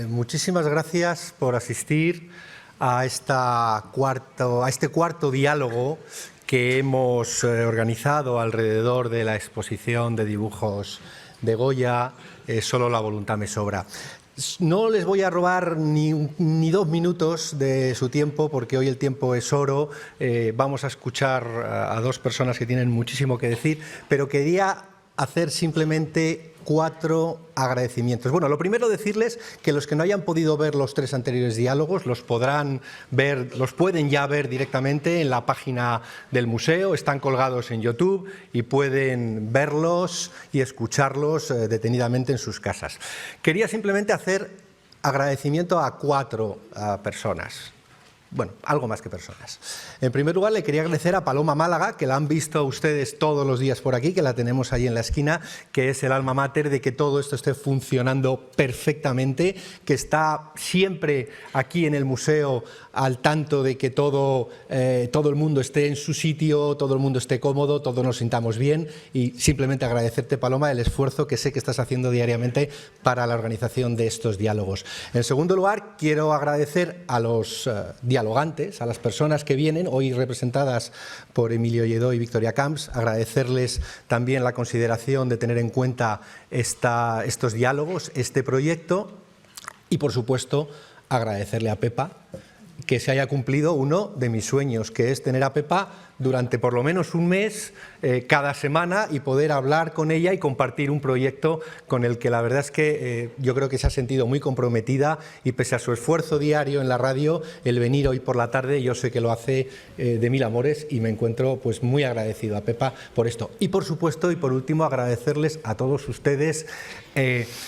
Muchísimas gracias por asistir a este cuarto diálogo que hemos organizado alrededor de la exposición de dibujos de Goya, Solo la voluntad me sobra. No les voy a robar ni 2 minutos de su tiempo, porque hoy el tiempo es oro. Vamos a escuchar a 2 personas que tienen muchísimo que decir, pero quería hacer simplemente 4 agradecimientos. Bueno, lo primero, decirles que los que no hayan podido ver los 3 anteriores diálogos los pueden ya ver directamente en la página del museo. Están colgados en YouTube y pueden verlos y escucharlos detenidamente en sus casas. Quería simplemente hacer agradecimiento a 4 personas. Bueno, algo más que personas. En primer lugar, le quería agradecer a Paloma Málaga, que la han visto ustedes todos los días por aquí, que la tenemos ahí en la esquina, que es el alma mater de que todo esto esté funcionando perfectamente, que está siempre aquí en el museo al tanto de que todo el mundo esté en su sitio, todo el mundo esté cómodo, todos nos sintamos bien, y simplemente agradecerte, Paloma, el esfuerzo que sé que estás haciendo diariamente para la organización de estos diálogos. En segundo lugar, quiero agradecer a los dialogantes, a las personas que vienen, hoy representadas por Emilio Lledó y Victoria Camps, agradecerles también la consideración de tener en cuenta estos diálogos, este proyecto, y por supuesto agradecerle a Pepa que se haya cumplido uno de mis sueños, que es tener a Pepa durante por lo menos un mes cada semana y poder hablar con ella y compartir un proyecto con el que la verdad es que yo creo que se ha sentido muy comprometida, y pese a su esfuerzo diario en la radio, el venir hoy por la tarde, yo sé que lo hace de mil amores, y me encuentro pues muy agradecido a Pepa por esto. Y por supuesto, y por último, agradecerles a todos ustedes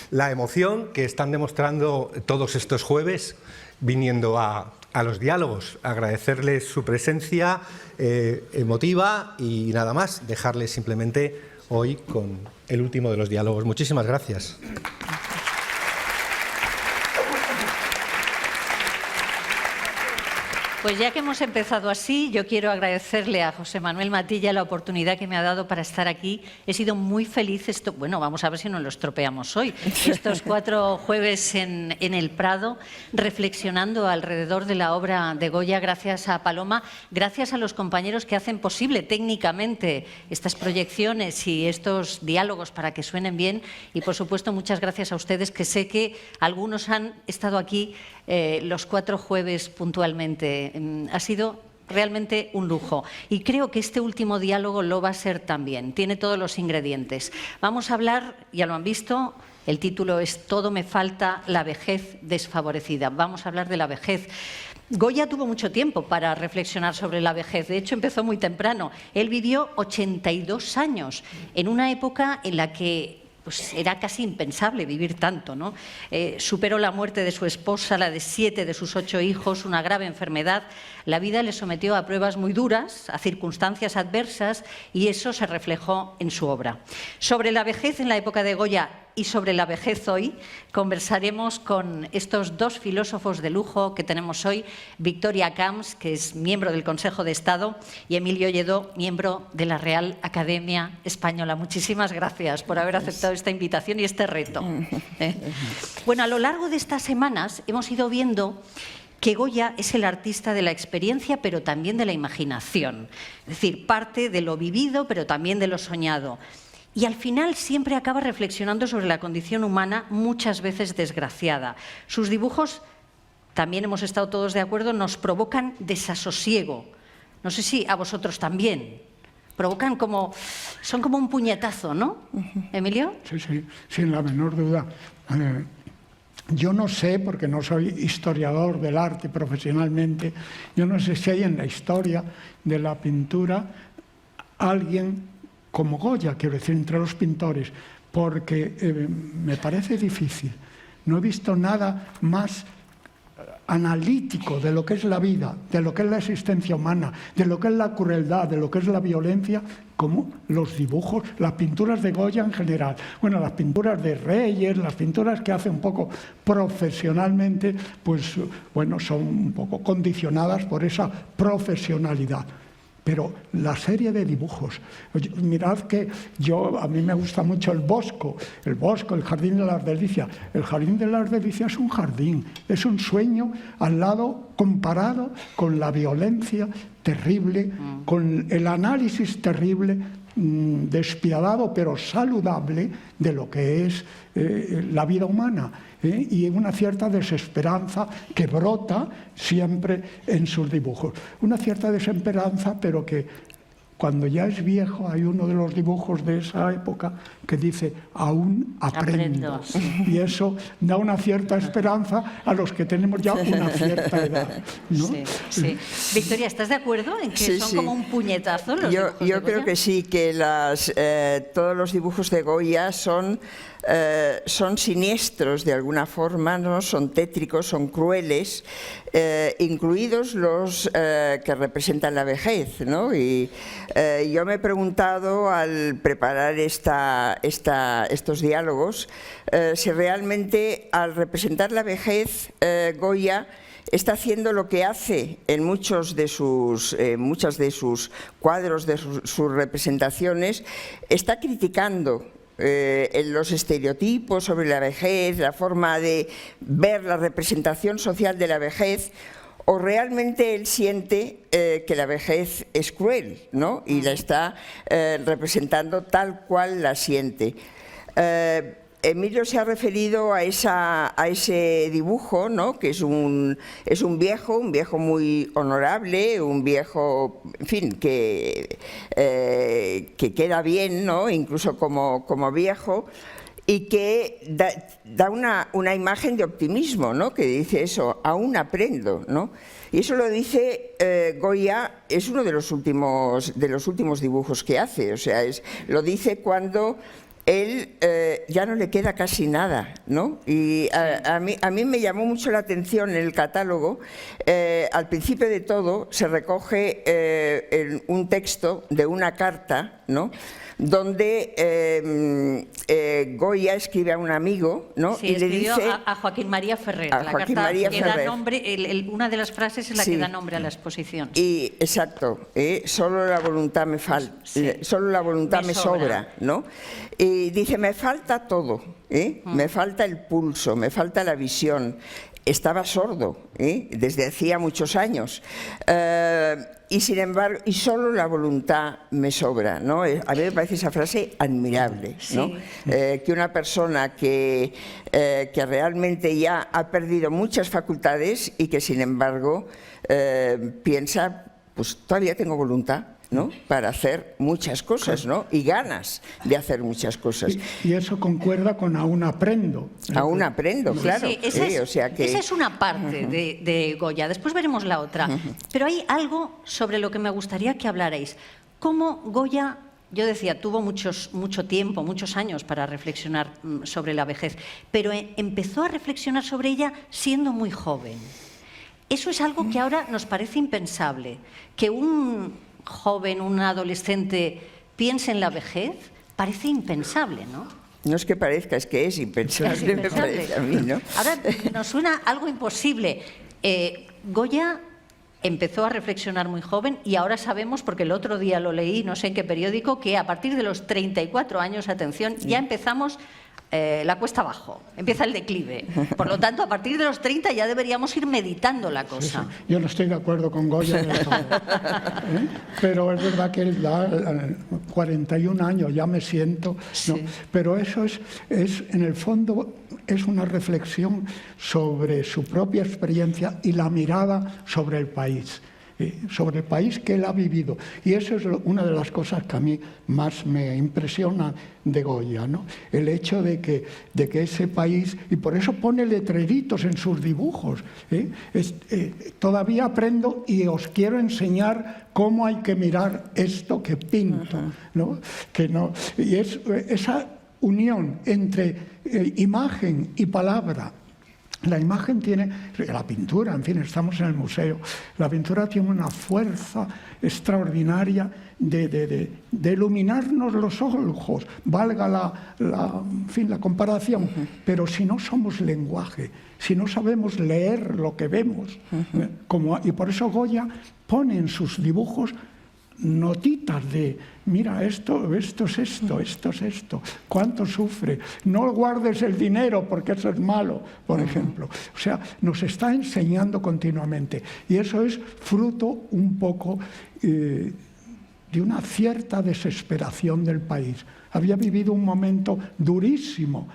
la emoción que están demostrando todos estos jueves viniendo a los diálogos, agradecerles su presencia emotiva y nada más, dejarles simplemente hoy con el último de los diálogos. Muchísimas gracias. Pues ya que hemos empezado así, yo quiero agradecerle a José Manuel Matilla la oportunidad que me ha dado para estar aquí. He sido muy feliz. Bueno, vamos a ver si nos lo estropeamos hoy. Estos 4 jueves en el Prado, reflexionando alrededor de la obra de Goya, gracias a Paloma, gracias a los compañeros que hacen posible técnicamente estas proyecciones y estos diálogos para que suenen bien, y por supuesto muchas gracias a ustedes, que sé que algunos han estado aquí los 4 jueves puntualmente. Ha sido realmente un lujo, y creo que este último diálogo lo va a ser también. Tiene todos los ingredientes. Vamos a hablar, ya lo han visto, el título es Todo me falta, la vejez desfavorecida. Vamos a hablar de la vejez. Goya tuvo mucho tiempo para reflexionar sobre la vejez. De hecho, empezó muy temprano. Él vivió 82 años en una época en la que pues era casi impensable vivir tanto, ¿no? Superó la muerte de su esposa, la de 7 de sus 8 hijos, una grave enfermedad. La vida le sometió a pruebas muy duras, a circunstancias adversas, y eso se reflejó en su obra. Sobre la vejez en la época de Goya y sobre la vejez hoy, conversaremos con estos 2 filósofos de lujo que tenemos hoy: Victoria Camps, que es miembro del Consejo de Estado, y Emilio Lledó, miembro de la Real Academia Española. Muchísimas gracias por haber aceptado esta invitación y este reto. Bueno, a lo largo de estas semanas hemos ido viendo que Goya es el artista de la experiencia, pero también de la imaginación. Es decir, parte de lo vivido, pero también de lo soñado. Y al final siempre acaba reflexionando sobre la condición humana, muchas veces desgraciada. Sus dibujos, también hemos estado todos de acuerdo, nos provocan desasosiego. No sé si a vosotros también. Provocan son como un puñetazo, ¿no? ¿Emilio? Sí, sin la menor duda. Yo no sé, porque no soy historiador del arte profesionalmente, yo no sé si hay en la historia de la pintura alguien como Goya, quiero decir, entre los pintores, porque me parece difícil. No he visto nada más analítico de lo que es la vida, de lo que es la existencia humana, de lo que es la crueldad, de lo que es la violencia, como los dibujos, las pinturas de Goya en general. Bueno, las pinturas de Reyes, las pinturas que hace un poco profesionalmente, pues bueno, son un poco condicionadas por esa profesionalidad. Pero la serie de dibujos, mirad que a mí me gusta mucho el Bosco, el Jardín de las Delicias. El Jardín de las Delicias es un jardín, es un sueño al lado, comparado con la violencia terrible, con el análisis terrible, despiadado pero saludable de lo que es la vida humana. Y una cierta desesperanza que brota siempre en sus dibujos. Una cierta desesperanza, pero que cuando ya es viejo, hay uno de los dibujos de esa época que dice, aún aprendo. Y eso da una cierta esperanza a los que tenemos ya una cierta edad, ¿no? Sí, sí. Victoria, ¿estás de acuerdo en que son como un puñetazo los dibujos de Goya? Yo creo que sí, que todos los dibujos de Goya son siniestros de alguna forma, ¿no? Son tétricos, son crueles, incluidos los que representan la vejez, ¿no? Y yo me he preguntado al preparar estos diálogos si realmente al representar la vejez Goya está haciendo lo que hace en muchos de sus cuadros, de sus representaciones, está criticando los estereotipos sobre la vejez, la forma de ver la representación social de la vejez, o realmente él siente que la vejez es cruel, ¿no? Y la está representando tal cual la siente. Emilio se ha referido a ese dibujo, ¿no? Que es un viejo muy honorable, un viejo, en fin, que queda bien, ¿no? Incluso como viejo, y que da una imagen de optimismo, ¿no? Que dice eso, aún aprendo, ¿no? Y eso lo dice Goya, es uno de los últimos dibujos que hace, o sea, lo dice cuando él ya no le queda casi nada, ¿no? Y a mí me llamó mucho la atención en el catálogo, al principio de todo se recoge un texto de una carta, ¿no? Donde Goya escribe a un amigo, ¿no? Sí, y le dice a Joaquín María Ferrer. A la Joaquín carta María que Ferrer. da nombre, una de las frases es la que da nombre a la exposición. Y exacto, solo la voluntad me falta, solo la voluntad me sobra, ¿no? Y dice, me falta todo, me falta el pulso, me falta la visión. Estaba sordo desde hacía muchos años. Y sin embargo, y solo la voluntad me sobra, ¿no? A mí me parece esa frase admirable, ¿no? Sí. Que una persona que realmente ya ha perdido muchas facultades y que sin embargo piensa, pues todavía tengo voluntad, ¿no? Para hacer muchas cosas, ¿no? Y ganas de hacer muchas cosas. Y eso concuerda con aún aprendo. Aún aprendo, claro. Sí, esa es una parte de Goya, después veremos la otra. Pero hay algo sobre lo que me gustaría que hablarais. Cómo Goya, yo decía, tuvo mucho tiempo, muchos años para reflexionar sobre la vejez, pero empezó a reflexionar sobre ella siendo muy joven. Eso es algo que ahora nos parece impensable, que un joven, un adolescente piense en la vejez, parece impensable, ¿no? No es que parezca, es que es impensable, me parece a mí, ¿no? Ahora nos suena algo imposible. Goya empezó a reflexionar muy joven y ahora sabemos, porque el otro día lo leí, no sé en qué periódico, que a partir de los 34 años, atención, ya empezamos la cuesta abajo, empieza el declive. Por lo tanto, a partir de los 30 ya deberíamos ir meditando la cosa. Sí. Yo no estoy de acuerdo con Goya de todo, pero es verdad que él da 41 años, ya me siento, sí. ¿no? Pero eso es en el fondo es una reflexión sobre su propia experiencia y la mirada sobre el país que él ha vivido. Y eso es una de las cosas que a mí más me impresiona de Goya, ¿no? El hecho de que ese país, y por eso pone letreritos en sus dibujos, todavía aprendo y os quiero enseñar cómo hay que mirar esto que pinto, ¿no? Y es esa unión entre imagen y palabra. La imagen tiene, la pintura, en fin, estamos en el museo, la pintura tiene una fuerza extraordinaria de iluminarnos los ojos, valga la comparación, pero si no somos lenguaje, si no sabemos leer lo que vemos, y por eso Goya pone en sus dibujos notitas de, mira, esto es esto, cuánto sufre, no guardes el dinero porque eso es malo, por ejemplo. O sea, nos está enseñando continuamente. Y eso es fruto un poco de una cierta desesperación del país. Había vivido un momento durísimo,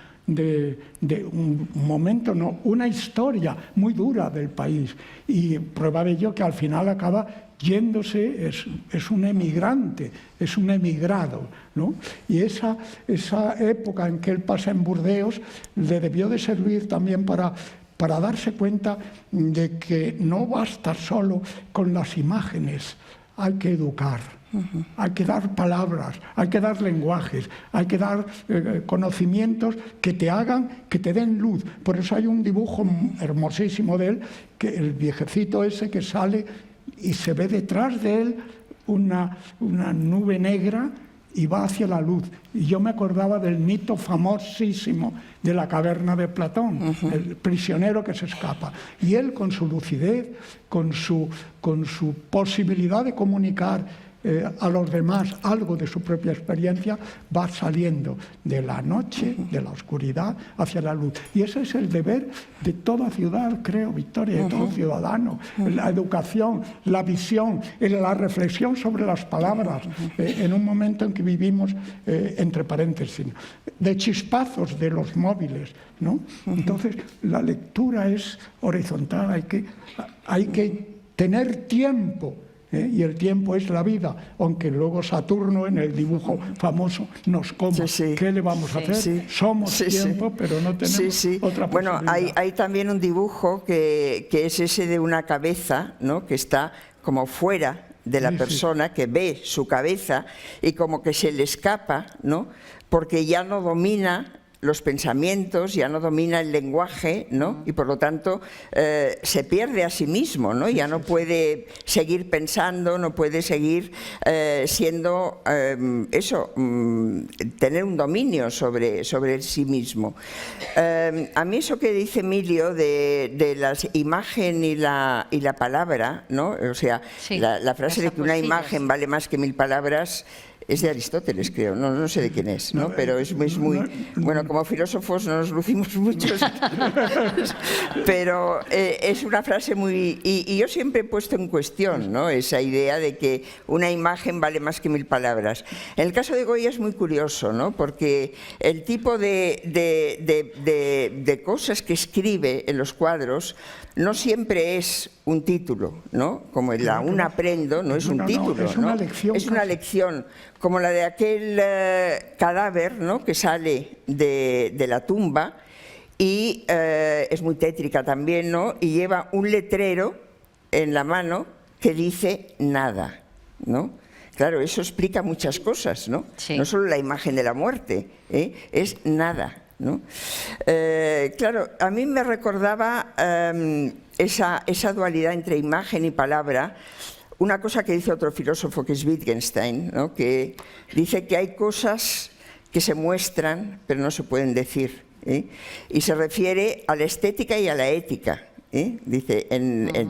una historia muy dura del país. Y prueba de ello que al final acaba yéndose, es un emigrante, es un emigrado, ¿no? Y esa época en que él pasa en Burdeos le debió de servir también para darse cuenta de que no basta solo con las imágenes, hay que educar. Hay que dar palabras, hay que dar lenguajes, hay que dar conocimientos que te hagan, que te den luz. Por eso hay un dibujo hermosísimo de él, que el viejecito ese que sale y se ve detrás de él una nube negra y va hacia la luz. Y yo me acordaba del mito famosísimo de la caverna de Platón, el prisionero que se escapa. Y él, con su lucidez, con su posibilidad de comunicar a los demás algo de su propia experiencia, va saliendo de la noche, de la oscuridad, hacia la luz. Y ese es el deber de toda ciudad, creo, Victoria, de todo ciudadano. La educación, la visión, la reflexión sobre las palabras, en un momento en que vivimos, entre paréntesis, de chispazos de los móviles, ¿no? Entonces, la lectura es horizontal, hay que tener tiempo. Y el tiempo es la vida, aunque luego Saturno en el dibujo famoso nos coma. ¿Qué le vamos a hacer? Somos tiempo, pero no tenemos otra posibilidad. Bueno, hay también un dibujo que es ese de una cabeza, ¿no? Que está como fuera de la persona, que ve su cabeza y como que se le escapa, ¿no? Porque ya no domina los pensamientos, ya no domina el lenguaje, ¿no? Y por lo tanto se pierde a sí mismo, ¿no? Ya no puede seguir pensando, no puede seguir siendo tener un dominio sobre el sí mismo. A mí eso que dice Emilio de la imagen y la palabra, ¿no? O sea, la frase de que una imagen vale más que 1000 palabras, es de Aristóteles, creo, no sé de quién es, ¿no? Pero es muy... Bueno, como filósofos no nos lucimos muchos, pero es una frase muy... Y yo siempre he puesto en cuestión, ¿no? Esa idea de que una imagen vale más que 1000 palabras. En el caso de Goya es muy curioso, ¿no? Porque el tipo de cosas que escribe en los cuadros no siempre es un título, ¿no? Como el Aún aprendo, no es un título, es una lección. Es una lección, como la de aquel cadáver, ¿no? Que sale de la tumba y es muy tétrica también, ¿no? Y lleva un letrero en la mano que dice nada, ¿no? Claro, eso explica muchas cosas, ¿no? No solo la imagen de la muerte, es nada, ¿no? Claro, a mí me recordaba esa dualidad entre imagen y palabra, una cosa que dice otro filósofo que es Wittgenstein, ¿no? Que dice que hay cosas que se muestran pero no se pueden decir, y se refiere a la estética y a la ética. Dice,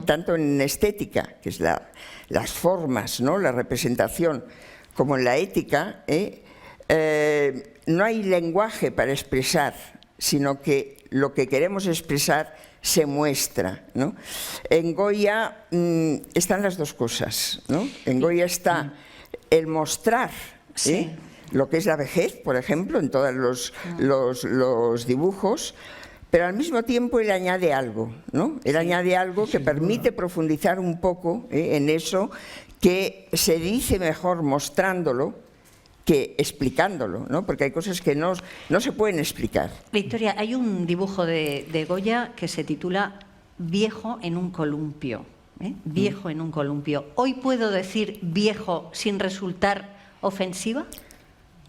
tanto en estética, que es las formas, ¿no? La representación, como en la ética, no hay lenguaje para expresar, sino que lo que queremos expresar se muestra, ¿no? En Goya están las dos cosas, ¿no? En Goya está el mostrar lo que es la vejez, por ejemplo, en todos los dibujos, pero al mismo tiempo él añade algo, ¿no? Él añade algo que permite profundizar un poco en eso, que se dice mejor mostrándolo que explicándolo, ¿no? Porque hay cosas que no se pueden explicar. Victoria, hay un dibujo de Goya que se titula Viejo en un columpio. Viejo en un columpio. ¿Hoy puedo decir viejo sin resultar ofensiva?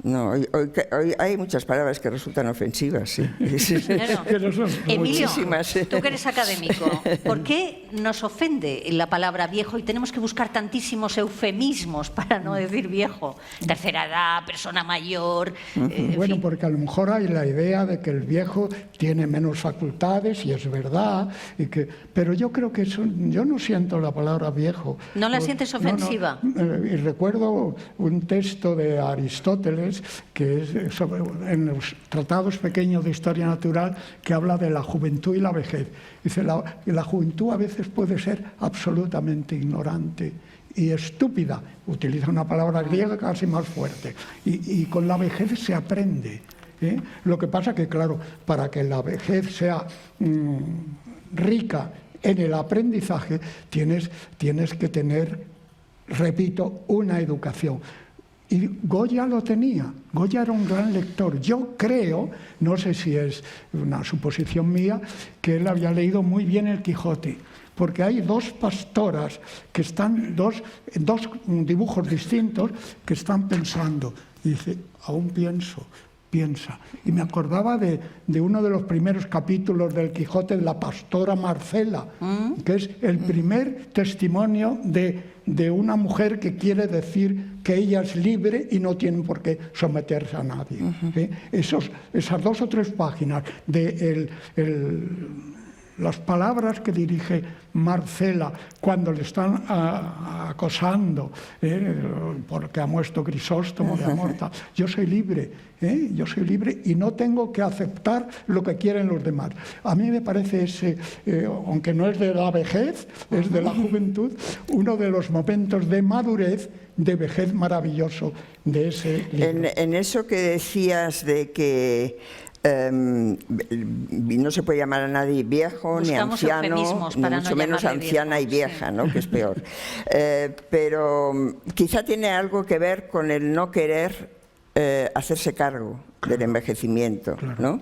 No, hoy hay muchas palabras que resultan ofensivas, sí. Claro. Pero son Emilio, muchísimas. tú que eres académico, ¿por qué nos ofende la palabra viejo y tenemos que buscar tantísimos eufemismos para no decir viejo? Tercera edad, persona mayor... Bueno, fin. porque a lo mejor hay la idea de que el viejo tiene menos facultades, y es verdad, pero yo creo que yo no siento la palabra viejo. ¿No la sientes ofensiva? No. Y recuerdo un texto de Aristóteles, que es en los tratados pequeños de historia natural, que habla de la juventud y la vejez. Dice, la juventud a veces puede ser absolutamente ignorante y estúpida. Utiliza una palabra griega casi más fuerte. Y con la vejez se aprende. Lo que pasa que, claro, para que la vejez sea rica en el aprendizaje, tienes que tener, repito, una educación. Y Goya lo tenía. Goya era un gran lector. Yo creo, no sé si es una suposición mía, que él había leído muy bien el Quijote, porque hay dos pastoras que están, dos dibujos distintos, que están pensando. Y dice, aún piensa. Y me acordaba de uno de los primeros capítulos del Quijote, de la pastora Marcela, que es el primer testimonio de una mujer que quiere decir que ella es libre y no tiene por qué someterse a nadie. Esas 2 o 3 páginas de las palabras que dirige Marcela cuando le están acosando, porque ha muerto Crisóstomo de amor. Yo soy libre y no tengo que aceptar lo que quieren los demás. A mí me parece aunque no es de la vejez, es de la juventud, uno de los momentos de madurez, de vejez maravilloso de ese libro. En eso que decías de que no se puede llamar a nadie viejo, Buscamos ni anciano, eufemismos ni para mucho no menos llamarle anciana viejo, y vieja, sí. ¿no? Que es peor. Pero quizá tiene algo que ver con el no querer hacerse cargo del envejecimiento, ¿no?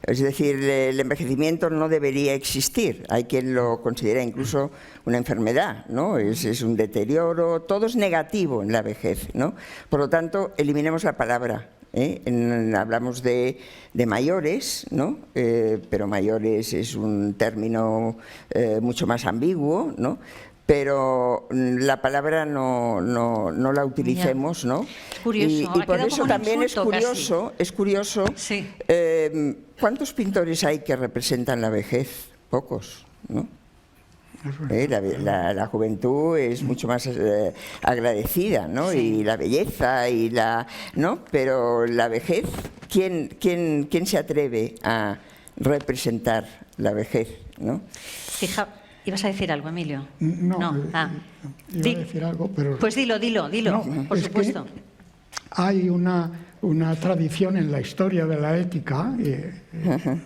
Es decir, el envejecimiento no debería existir. Hay quien lo considera incluso una enfermedad, ¿no? Es un deterioro, todo es negativo en la vejez, ¿no? Por lo tanto, eliminemos la palabra. Hablamos de mayores, ¿no? Pero mayores es un término mucho más ambiguo, ¿no? Pero la palabra no la utilicemos, ¿no? Es curioso. Y por eso también es curioso. Sí. ¿Cuántos pintores hay que representan la vejez? Pocos, ¿no? La juventud es mucho más agradecida, ¿no? Sí. Y la belleza ¿no? Pero la vejez, ¿quién se atreve a representar la vejez, ¿no? Fija, ¿ibas a decir algo, Emilio? No. Iba a decir algo, pero... Pues dilo, No, por supuesto. Hay una tradición en la historia de la ética,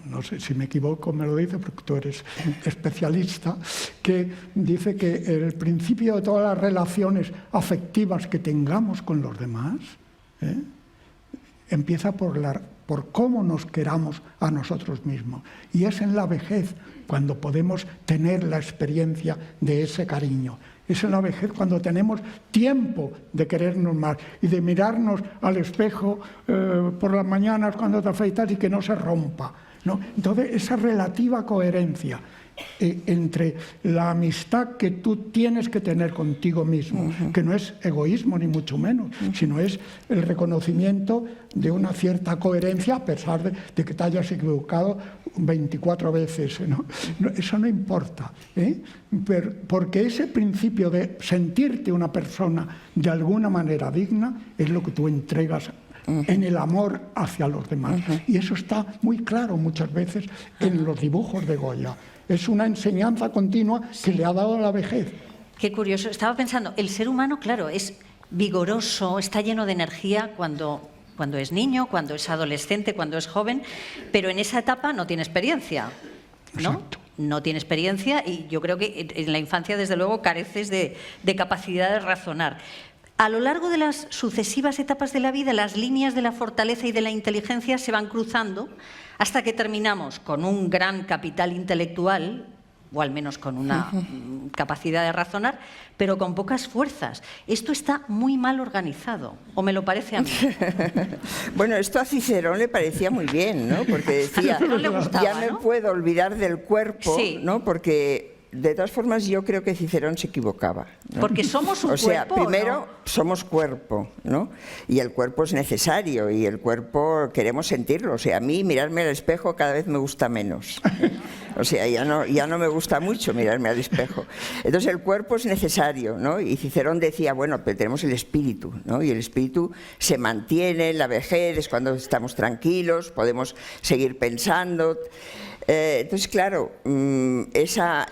no sé si me equivoco, me lo dice porque tú eres especialista, que dice que el principio de todas las relaciones afectivas que tengamos con los demás empieza por cómo nos queramos a nosotros mismos. Y es en la vejez cuando podemos tener la experiencia de ese cariño. Es en la vejez cuando tenemos tiempo de querernos más y de mirarnos al espejo por las mañanas cuando te afeitas y que no se rompa, ¿no? Entonces, esa relativa coherencia entre la amistad que tú tienes que tener contigo mismo, que no es egoísmo ni mucho menos, sino es el reconocimiento de una cierta coherencia a pesar de que te hayas equivocado 24 veces, ¿no? Eso no importa, porque ese principio de sentirte una persona de alguna manera digna es lo que tú entregas en el amor hacia los demás. Y eso está muy claro muchas veces en los dibujos de Goya. Es una enseñanza continua que le ha dado la vejez. Qué curioso. Estaba pensando, el ser humano, claro, es vigoroso, está lleno de energía cuando es niño, cuando es adolescente, cuando es joven, pero en esa etapa no tiene experiencia, ¿no? Exacto. No tiene experiencia y yo creo que en la infancia, desde luego, careces de capacidad de razonar. A lo largo de las sucesivas etapas de la vida, las líneas de la fortaleza y de la inteligencia se van cruzando hasta que terminamos con un gran capital intelectual o al menos con una capacidad de razonar, pero con pocas fuerzas. Esto está muy mal organizado, ¿o me lo parece a mí? Bueno, esto a Cicerón le parecía muy bien, ¿no? Porque decía, No le gustaba, ya me ¿no? puedo olvidar del cuerpo, Sí. ¿no? Porque de todas formas yo creo que Cicerón se equivocaba, ¿no? Porque somos un o sea, cuerpo, ¿o primero no? somos cuerpo, ¿no? Y el cuerpo es necesario y el cuerpo queremos sentirlo. O sea, a mí mirarme al espejo cada vez me gusta menos. O sea, ya no me gusta mucho mirarme al espejo. Entonces el cuerpo es necesario, ¿no? Y Cicerón decía, bueno, pero tenemos el espíritu, ¿no? Y el espíritu se mantiene en la vejez, es cuando estamos tranquilos, podemos seguir pensando. Entonces, claro, ese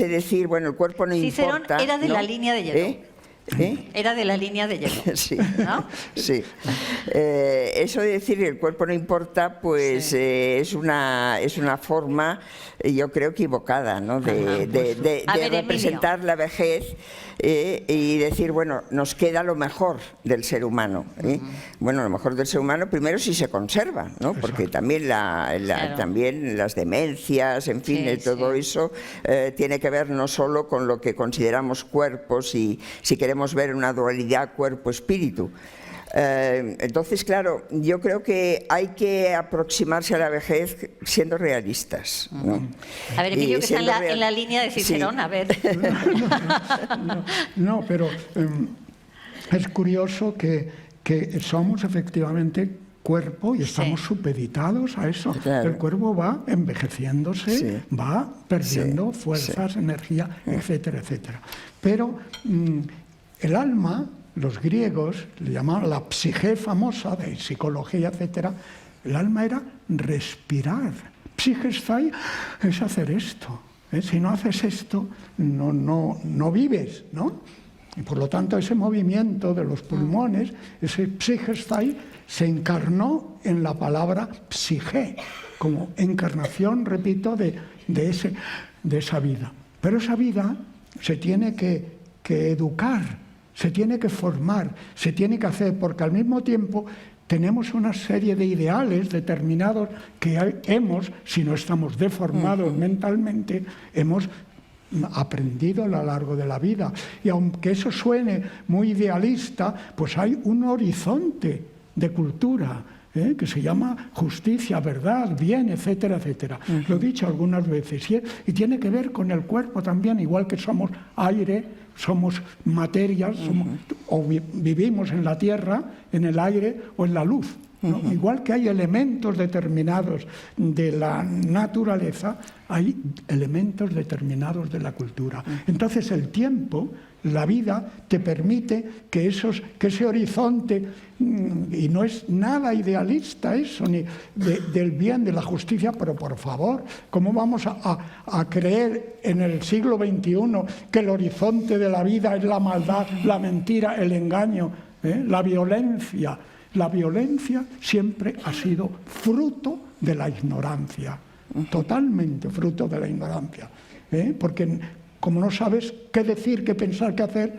decir, bueno, el cuerpo no Cicerón importa. era de ¿no? la línea de hielo. Era de la línea de hielo. Sí, ¿no? sí. Eso de decir el cuerpo no importa, pues Sí. es una forma, yo creo, equivocada, ¿no? de A ver, representar la vejez y decir, bueno, nos queda lo mejor del ser humano. Bueno, lo mejor del ser humano primero si se conserva, ¿no? Porque también, Claro. también las demencias, en fin, Sí, todo sí. eso tiene que ver no solo con lo que consideramos cuerpos y si queremos ver una dualidad cuerpo-espíritu. Entonces, claro, yo creo que hay que aproximarse a la vejez siendo realistas, ¿no? A ver, Y Emilio, que está siendo en la línea de Cicerón, Sí. a ver. No, pero es curioso que somos efectivamente cuerpo y estamos Sí. supeditados a eso. Claro. El cuerpo va envejeciéndose, Sí. va perdiendo Sí. fuerzas, energía, etcétera, etcétera. Pero el alma, los griegos le llamaban la psique famosa de psicología, etcétera. El alma era respirar. Psigestai es hacer esto. Si no haces esto, no vives, ¿no? Y por lo tanto, ese movimiento de los pulmones, ese psigestai, se encarnó en la palabra psique, como encarnación, repito, de esa vida. Pero esa vida se tiene que educar, se tiene que formar, se tiene que hacer, porque al mismo tiempo tenemos una serie de ideales determinados que hemos, si no estamos deformados mentalmente, hemos aprendido a lo largo de la vida. Y aunque eso suene muy idealista, pues hay un horizonte de cultura que se llama justicia, verdad, bien, etcétera, etcétera. Lo he dicho algunas veces. Y tiene que ver con el cuerpo también, igual que somos aire, somos materias, vivimos en la tierra, en el aire o en la luz, ¿no? Igual que hay elementos determinados de la naturaleza, hay elementos determinados de la cultura. Entonces el tiempo, la vida, te permite que ese horizonte, y no es nada idealista eso, ni del bien, de la justicia, pero por favor, ¿cómo vamos a creer en el siglo XXI que el horizonte de la vida es la maldad, la mentira, el engaño, la violencia? La violencia siempre ha sido fruto de la ignorancia, totalmente fruto de la ignorancia, porque como no sabes qué decir, qué pensar, qué hacer,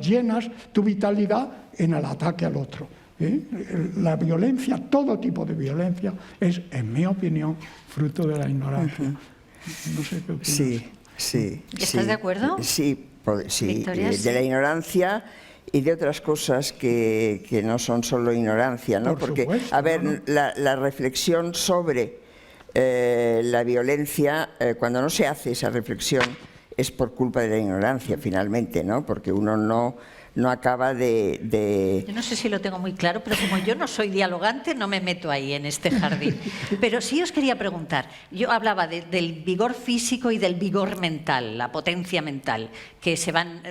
llenas tu vitalidad en el ataque al otro. La violencia, todo tipo de violencia, es, en mi opinión, fruto de la ignorancia. No sé qué opinas. Sí. ¿Estás de acuerdo? Sí, Victoria, sí. de la ignorancia y de otras cosas que no son solo ignorancia, ¿no? Por Porque, supuesto, a ver, ¿no? la reflexión sobre la violencia, cuando no se hace esa reflexión, es por culpa de la ignorancia, finalmente, ¿no? Porque uno no acaba de... Yo no sé si lo tengo muy claro, pero como yo no soy dialogante, no me meto ahí en este jardín. Pero sí os quería preguntar, yo hablaba del vigor físico y del vigor mental, la potencia mental, que se van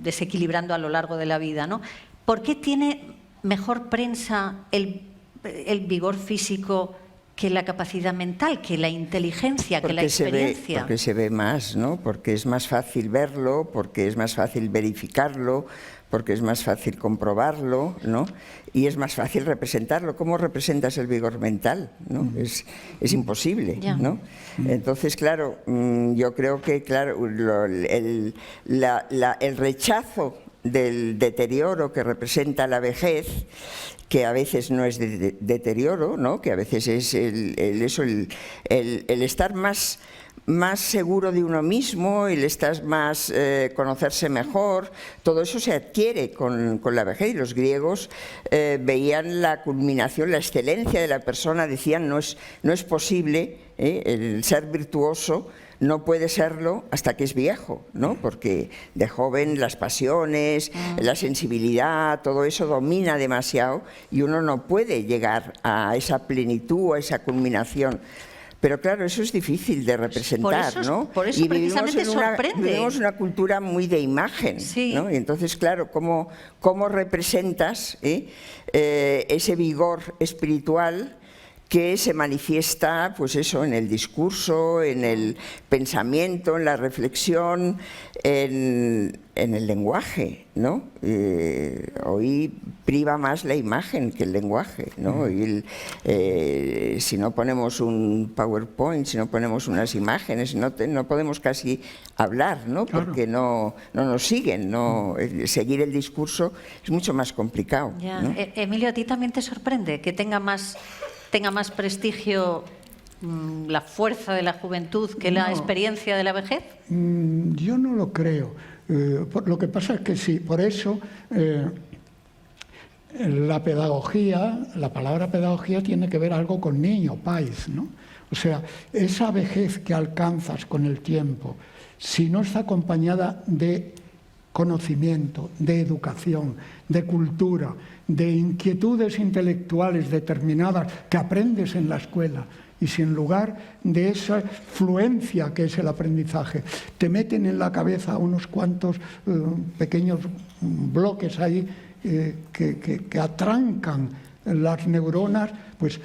desequilibrando a lo largo de la vida, ¿no? ¿Por qué tiene mejor prensa el vigor físico que la capacidad mental, que la inteligencia, que la experiencia? Porque se ve más, ¿no? Porque es más fácil verlo, porque es más fácil verificarlo, porque es más fácil comprobarlo, ¿no? Y es más fácil representarlo. ¿Cómo representas el vigor mental? ¿No? Es imposible, ¿no? Entonces, claro, yo creo que, claro, el rechazo del deterioro que representa la vejez, que a veces no es deterioro, ¿no? Que a veces es el estar más seguro de uno mismo, el estar más, conocerse mejor, todo eso se adquiere con la vejez. Y los griegos veían la culminación, la excelencia de la persona, decían no es posible el ser virtuoso, no puede serlo hasta que es viejo, ¿no? Porque de joven las pasiones, la sensibilidad, todo eso domina demasiado y uno no puede llegar a esa plenitud, a esa culminación. Pero claro, eso es difícil de representar, ¿no? Por eso precisamente sorprende. Vivimos una cultura muy de imagen, sí, ¿no? Y entonces, claro, ¿cómo representas ese vigor espiritual que se manifiesta, pues eso, en el discurso, en el pensamiento, en la reflexión, en el lenguaje, ¿no? Hoy priva más la imagen que el lenguaje, ¿no? Y si no ponemos un PowerPoint, si no ponemos unas imágenes, no podemos casi hablar, ¿no? Porque no nos siguen, ¿no? Seguir el discurso es mucho más complicado, ya, ¿no? Emilio, ¿a ti también te sorprende que tenga más prestigio la fuerza de la juventud que la experiencia de la vejez? Yo no lo creo. Lo que pasa es que sí, por eso la pedagogía, la palabra pedagogía tiene que ver algo con niño, pais, ¿no? O sea, esa vejez que alcanzas con el tiempo, si no está acompañada de conocimiento, de educación, de cultura, de inquietudes intelectuales determinadas que aprendes en la escuela, y si en lugar de esa fluencia que es el aprendizaje te meten en la cabeza unos cuantos pequeños bloques ahí que atrancan las neuronas, pues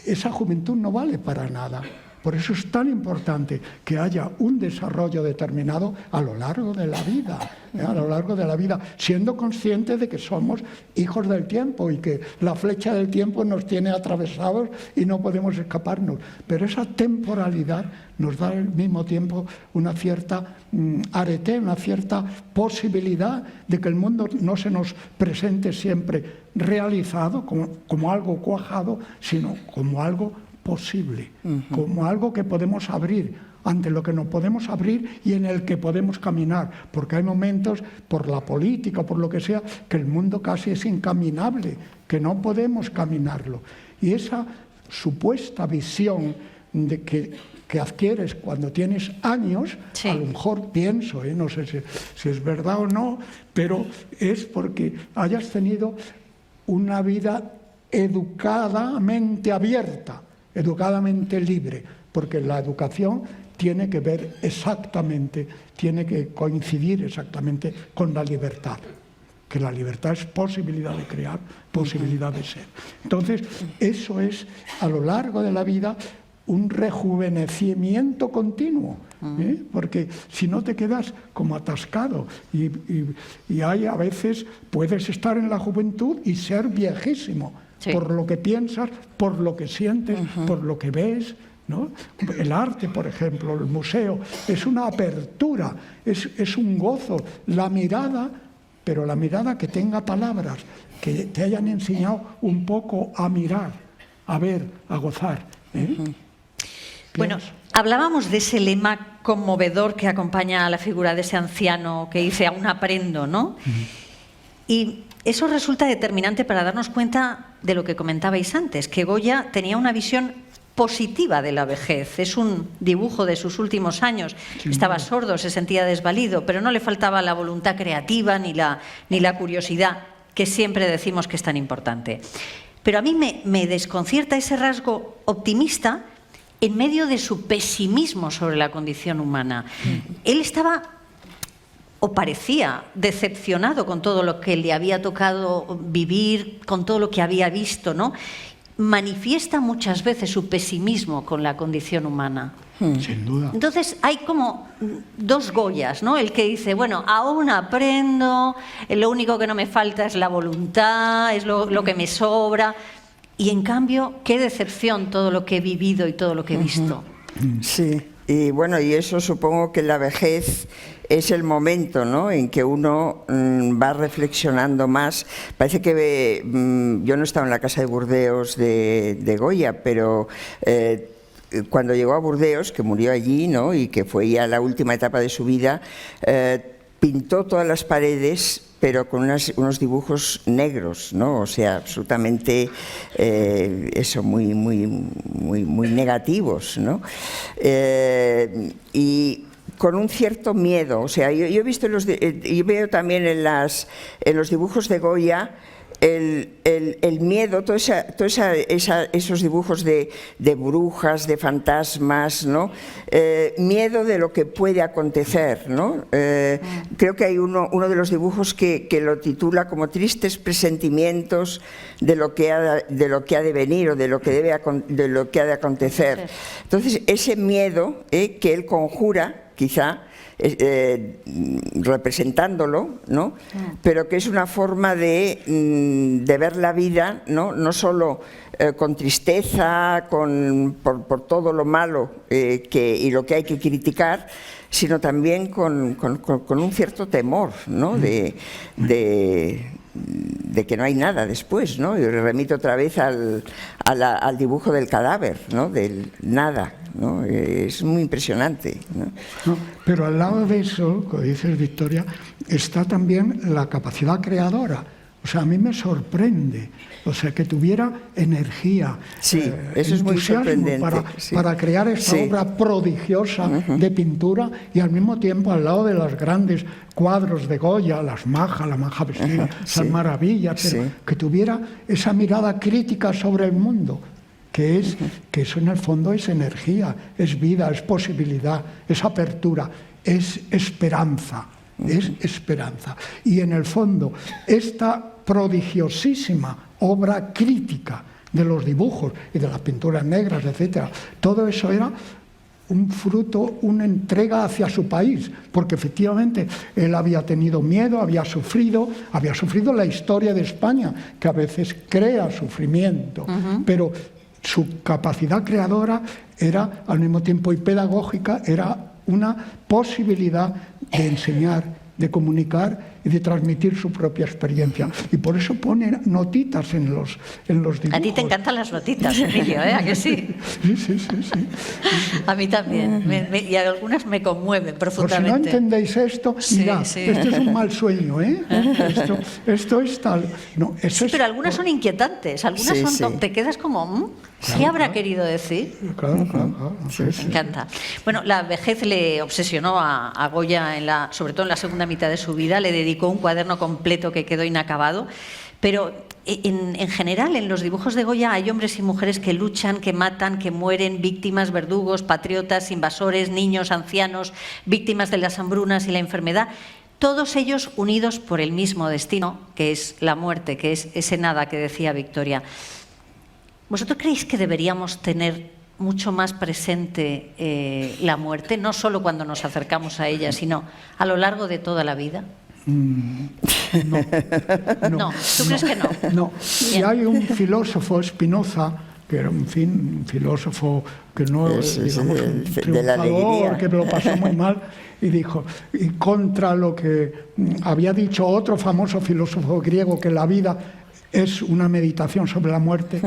esa juventud no vale para nada. Por eso es tan importante que haya un desarrollo determinado a lo largo de la vida, a lo largo de la vida, siendo conscientes de que somos hijos del tiempo y que la flecha del tiempo nos tiene atravesados y no podemos escaparnos. Pero esa temporalidad nos da al mismo tiempo una cierta arete, una cierta posibilidad de que el mundo no se nos presente siempre realizado como algo cuajado, sino como algo posible, como algo que podemos abrir, ante lo que nos podemos abrir y en el que podemos caminar, porque hay momentos, por la política, por lo que sea, que el mundo casi es incaminable, que no podemos caminarlo. Y esa supuesta visión de que adquieres cuando tienes años, sí, a lo mejor pienso, no sé si es verdad o no, pero es porque hayas tenido una vida educadamente abierta, educadamente libre, porque la educación tiene que ver exactamente, tiene que coincidir exactamente con la libertad, que la libertad es posibilidad de crear, posibilidad de ser. Entonces, eso es, a lo largo de la vida, un rejuvenecimiento continuo, porque si no te quedas como atascado y hay a veces, puedes estar en la juventud y ser viejísimo, sí, por lo que piensas, por lo que sientes, por lo que ves, ¿no? El arte, por ejemplo, el museo, es una apertura, es un gozo, la mirada, pero la mirada que tenga palabras, que te hayan enseñado un poco a mirar, a ver, a gozar. Bueno, hablábamos de ese lema conmovedor que acompaña a la figura de ese anciano que dice aún aprendo, ¿no? Y eso resulta determinante para darnos cuenta de lo que comentabais antes, que Goya tenía una visión positiva de la vejez. Es un dibujo de sus últimos años. Sí, estaba sordo, se sentía desvalido, pero no le faltaba la voluntad creativa ni la curiosidad, que siempre decimos que es tan importante. Pero a mí me desconcierta ese rasgo optimista en medio de su pesimismo sobre la condición humana. Él estaba, o parecía, decepcionado con todo lo que le había tocado vivir, con todo lo que había visto, ¿no? Manifiesta muchas veces su pesimismo con la condición humana. Sin duda. Entonces hay como dos Goyas, ¿no? El que dice, bueno, aún aprendo, lo único que no me falta es la voluntad, es lo que me sobra. Y en cambio, qué decepción todo lo que he vivido y todo lo que he visto. Sí. Y bueno, y eso supongo que la vejez es el momento, ¿no?, en que uno va reflexionando más. Parece que yo no estaba en la casa de Burdeos de Goya, pero cuando llegó a Burdeos, que murió allí, ¿no?, y que fue ya la última etapa de su vida, pintó todas las paredes, pero con unos dibujos negros, ¿no? O sea, absolutamente muy negativos, ¿no? Y con un cierto miedo. O sea, yo he visto yo veo también en los dibujos de Goya el miedo, esos dibujos de brujas, de fantasmas, ¿no? Miedo de lo que puede acontecer, ¿no? Creo que hay uno de los dibujos que lo titula como tristes presentimientos de lo que ha de venir o de lo que ha de acontecer. Entonces, ese miedo que él conjura, quizá, representándolo, ¿no? Pero que es una forma de ver la vida, no solo con tristeza, por todo lo malo y lo que hay que criticar, sino también con un cierto temor, ¿no?, de que no hay nada después, ¿no? Y remito otra vez al dibujo del cadáver, ¿no?, del nada, ¿no? Es muy impresionante, ¿no? No, pero al lado de eso, como dices, Victoria, está también la capacidad creadora. O sea, a mí me sorprende, o sea, que tuviera energía, sí, eso es muy sorprendente, para crear esta obra prodigiosa de pintura, y al mismo tiempo, al lado de los grandes cuadros de Goya, la maja vestida, esas maravillas, pero que tuviera esa mirada crítica sobre el mundo, que eso en el fondo es energía, es vida, es posibilidad, es apertura, es esperanza. Es esperanza. Y en el fondo, esta prodigiosísima obra crítica de los dibujos y de las pinturas negras, etcétera, todo eso era un fruto, una entrega hacia su país, porque efectivamente él había tenido miedo, había sufrido la historia de España, que a veces crea sufrimiento, pero su capacidad creadora era al mismo tiempo y pedagógica, era una posibilidad de enseñar, de comunicar y de transmitir su propia experiencia. Y por eso pone notitas en los dibujos. A ti te encantan las notitas, Emilio, ¿eh? ¿A que sí? Sí. A mí también. Y algunas me conmueven profundamente. Por si no entendéis esto, mirad, esto es un mal sueño, ¿eh? Esto es tal... No, sí, pero algunas son inquietantes, algunas son... Te quedas como... ¿Qué habrá querido decir? Claro. Me encanta. Bueno, la vejez le obsesionó a Goya, sobre todo en la segunda mitad de su vida, le dedicó un cuaderno completo que quedó inacabado, pero en general en los dibujos de Goya hay hombres y mujeres que luchan, que matan, que mueren, víctimas, verdugos, patriotas, invasores, niños, ancianos, víctimas de las hambrunas y la enfermedad, todos ellos unidos por el mismo destino, que es la muerte, que es ese nada que decía Victoria. ¿Vosotros creéis que deberíamos tener mucho más presente la muerte, no solo cuando nos acercamos a ella, sino a lo largo de toda la vida? No. ¿Tú crees que no? No. Y hay un filósofo, Spinoza, que era, en fin, un filósofo que no, digamos, un triunfador, que lo pasó muy mal, y dijo, y contra lo que había dicho otro famoso filósofo griego, que la vida es una meditación sobre la muerte,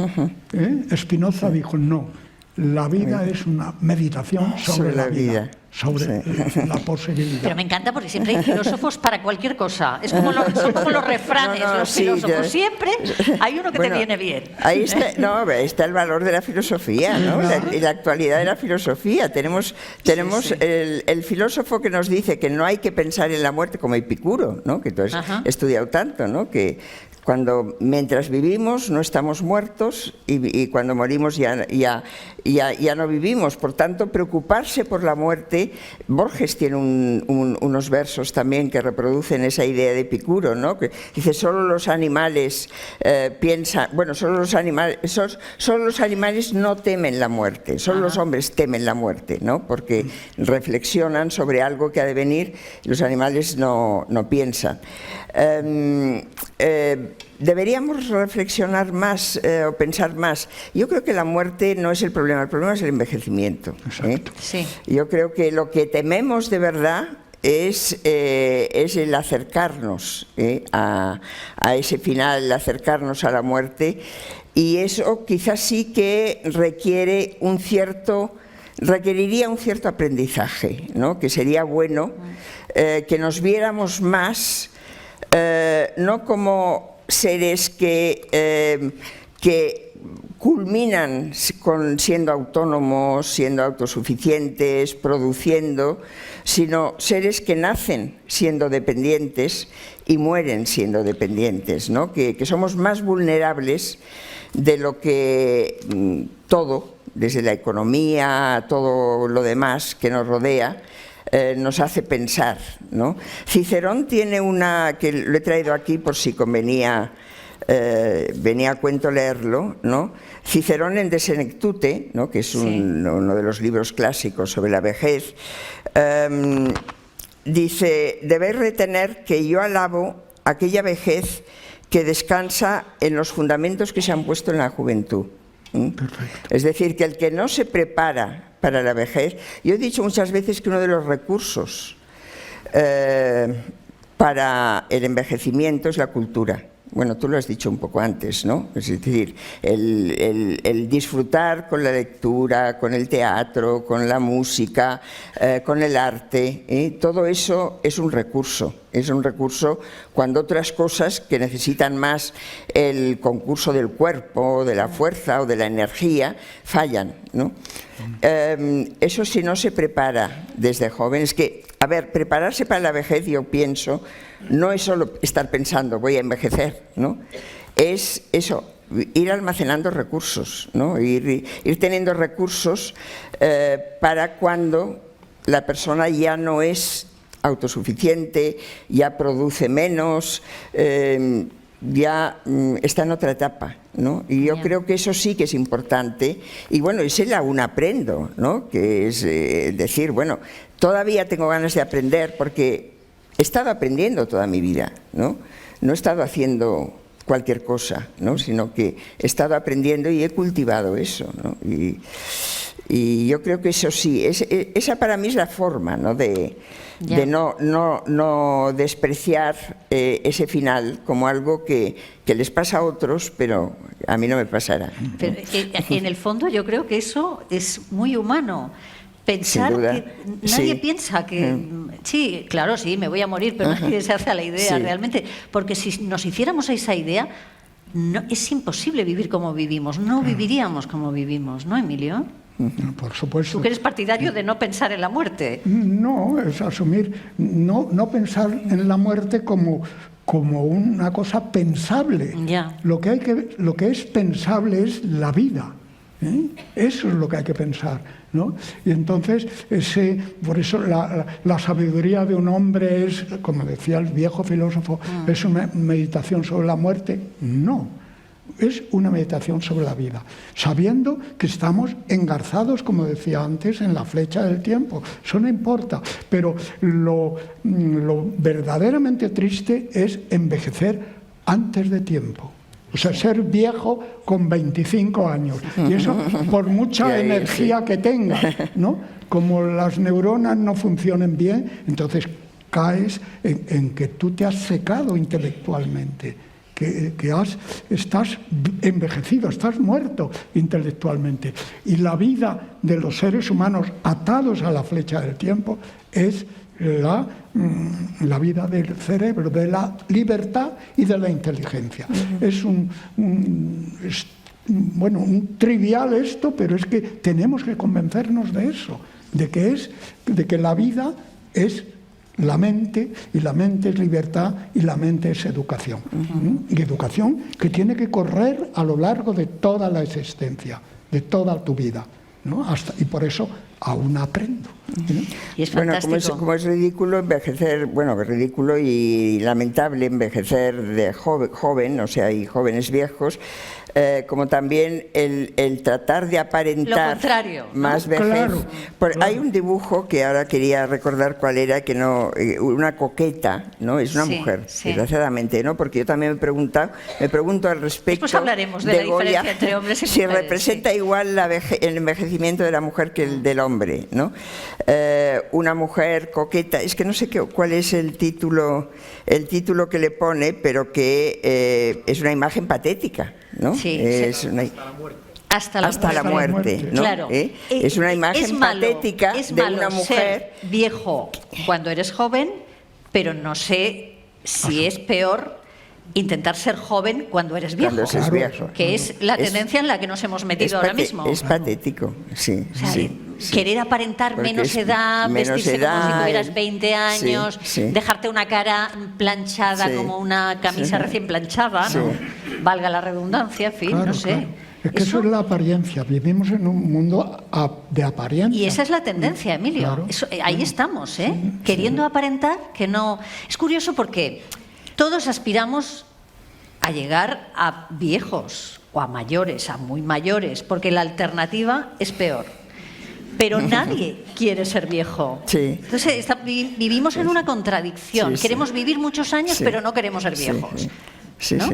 Spinoza dijo, no, la vida es una meditación sobre la vida. Sobre la posibilidad. Pero me encanta porque siempre hay filósofos para cualquier cosa. Es como son como los refranes, los filósofos. Siempre hay uno que te viene bien. Ahí está el valor de la filosofía, ¿no? La actualidad de la filosofía. Tenemos el filósofo que nos dice que no hay que pensar en la muerte, como Epicuro, ¿no? Que tú has estudiado tanto, ¿no? Que mientras vivimos no estamos muertos y cuando morimos ya no vivimos. Por tanto, preocuparse por la muerte. Borges tiene unos versos también que reproducen esa idea de Epicuro, ¿no? Que dice, solo los animales piensan, bueno, solo los animales no temen la muerte, solo los hombres temen la muerte, ¿no? Porque reflexionan sobre algo que ha de venir y los animales no piensan. Deberíamos reflexionar más o pensar más. Yo creo que la muerte no es el problema es el envejecimiento. Exacto. Sí. Yo creo que lo que tememos de verdad es el acercarnos a ese final, el acercarnos a la muerte, y eso quizás sí que requeriría un cierto aprendizaje, ¿no? Que sería bueno que nos viéramos más, no como seres que culminan siendo autónomos, siendo autosuficientes, produciendo, sino seres que nacen siendo dependientes y mueren siendo dependientes, ¿no? Que somos más vulnerables de lo que todo, desde la economía a todo lo demás que nos rodea, nos hace pensar, ¿no? Cicerón tiene una, que lo he traído aquí por si convenía, venía a cuento leerlo, ¿no? Cicerón en De Senectute, ¿no? Que es uno de los libros clásicos sobre la vejez, dice: debéis retener que yo alabo aquella vejez que descansa en los fundamentos que se han puesto en la juventud. Es decir, que el que no se prepara para la vejez, yo he dicho muchas veces que uno de los recursos para el envejecimiento es la cultura. Bueno, tú lo has dicho un poco antes, ¿no? Es decir, el disfrutar con la lectura, con el teatro, con la música, con el arte, todo eso es un recurso cuando otras cosas que necesitan más el concurso del cuerpo, de la fuerza o de la energía, fallan, ¿no? Eso si no se prepara desde joven, es que, a ver, prepararse para la vejez, yo pienso, no es solo estar pensando voy a envejecer, ¿no? Es eso, ir almacenando recursos, ¿no? Ir teniendo recursos para cuando la persona ya no es autosuficiente, ya produce menos, ya está en otra etapa, ¿no? Y yo creo que eso sí que es importante, y bueno, ese la aún aprendo, ¿no? Que es decir, bueno, todavía tengo ganas de aprender porque he estado aprendiendo toda mi vida, ¿no? No he estado haciendo cualquier cosa, ¿no? Sino que he estado aprendiendo y he cultivado eso, ¿no? Y yo creo que eso sí, esa para mí es la forma, ¿no? De no despreciar ese final como algo que les pasa a otros, pero a mí no me pasará. Pero en el fondo yo creo que eso es muy humano. Pensar que nadie piensa que sí, claro, sí, me voy a morir, pero nadie se hace a la idea realmente, porque si nos hiciéramos a esa idea, no, es imposible vivir como vivimos, no viviríamos como vivimos, ¿no, Emilio? Por supuesto. ¿Tú que eres partidario de no pensar en la muerte? No, es asumir, no pensar en la muerte como una cosa pensable. Ya. Lo que es pensable es la vida. Eso es lo que hay que pensar, ¿no? Y entonces, por eso la sabiduría de un hombre es, como decía el viejo filósofo, ¿es una meditación sobre la muerte? No, es una meditación sobre la vida, sabiendo que estamos engarzados, como decía antes, en la flecha del tiempo. Eso no importa, pero lo verdaderamente triste es envejecer antes de tiempo. O sea, ser viejo con 25 años. Y eso por mucha energía que tengas, ¿no? Como las neuronas no funcionen bien, entonces caes en que tú te has secado intelectualmente, que estás envejecido, estás muerto intelectualmente. Y la vida de los seres humanos atados a la flecha del tiempo es la vida del cerebro, de la libertad y de la inteligencia. Es un trivial esto, pero es que tenemos que convencernos de eso, de que la vida es la mente, y la mente es libertad, y la mente es educación. Y educación que tiene que correr a lo largo de toda la existencia, de toda tu vida, ¿no? Y por eso aún aprendo. Y es bueno, fantástico. como es ridículo envejecer, bueno, ridículo y lamentable envejecer de joven, o sea, y jóvenes viejos, como también el tratar de aparentar Lo contrario, ¿no? más vejez. Claro, Hay un dibujo que ahora quería recordar cuál era, que no, una coqueta, ¿no? Es una Sí, mujer, sí. desgraciadamente, ¿no? Porque yo también me pregunto al respecto. Después hablaremos de la diferencia entre hombres y si mujeres, representa sí. igual el envejecimiento de la mujer que el del hombre, ¿no? Una mujer coqueta, es que no sé cuál es el título que le pone, pero que es una imagen patética, ¿no? Sí, es una, Hasta la muerte, ¿no? Claro. Es una imagen patética es de malo una mujer. ser viejo cuando eres joven, pero no sé si es peor intentar ser joven cuando eres viejo. Cuando seas viejo. Que es la tendencia en la que nos hemos metido ahora mismo. Es patético, sí. O sea, sí. querer aparentar Porque menos edad, vestirse como si tuvieras 20 años, sí. dejarte una cara planchada Sí. como una camisa recién planchada, Sí. ¿no? Valga la redundancia, en fin, Claro, no sé. claro. Es que eso es la apariencia. Vivimos en un mundo de apariencia. Y esa es la tendencia, Emilio. Claro. Ahí estamos, ¿eh? Queriendo aparentar que no. Es curioso porque todos aspiramos a llegar a viejos o a mayores, a muy mayores, porque la alternativa es peor. Pero nadie quiere ser viejo. Sí. Entonces vivimos en una contradicción. Sí, sí. Queremos vivir muchos años, Sí. pero no queremos ser viejos. Sí, ¿no?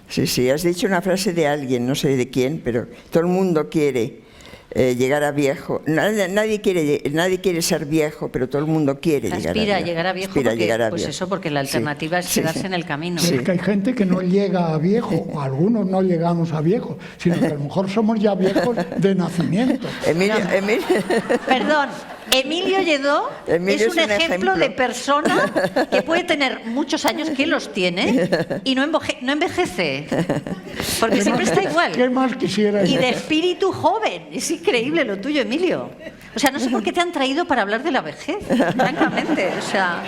sí. Sí, has dicho una frase de alguien, no sé de quién, pero todo el mundo quiere llegar a viejo. Nadie quiere ser viejo, pero todo el mundo quiere Aspira a llegar a viejo. Aspira a Porque, llegar a pues viejo. eso, porque la alternativa es Sí, quedarse sí. en el camino. Es que hay gente que no llega a viejo, o algunos no llegamos a viejo, sino que a lo mejor somos ya viejos de nacimiento. Emilio, Perdón, Emilio Lledó Emilio es un ejemplo de persona que puede tener muchos años, que los tiene, y no envejece. Porque siempre está ¿Qué igual. más quisiera Y yo? de espíritu joven. Es increíble lo tuyo, Emilio. O sea, no sé por qué te han traído para hablar de la vejez, francamente. O sea.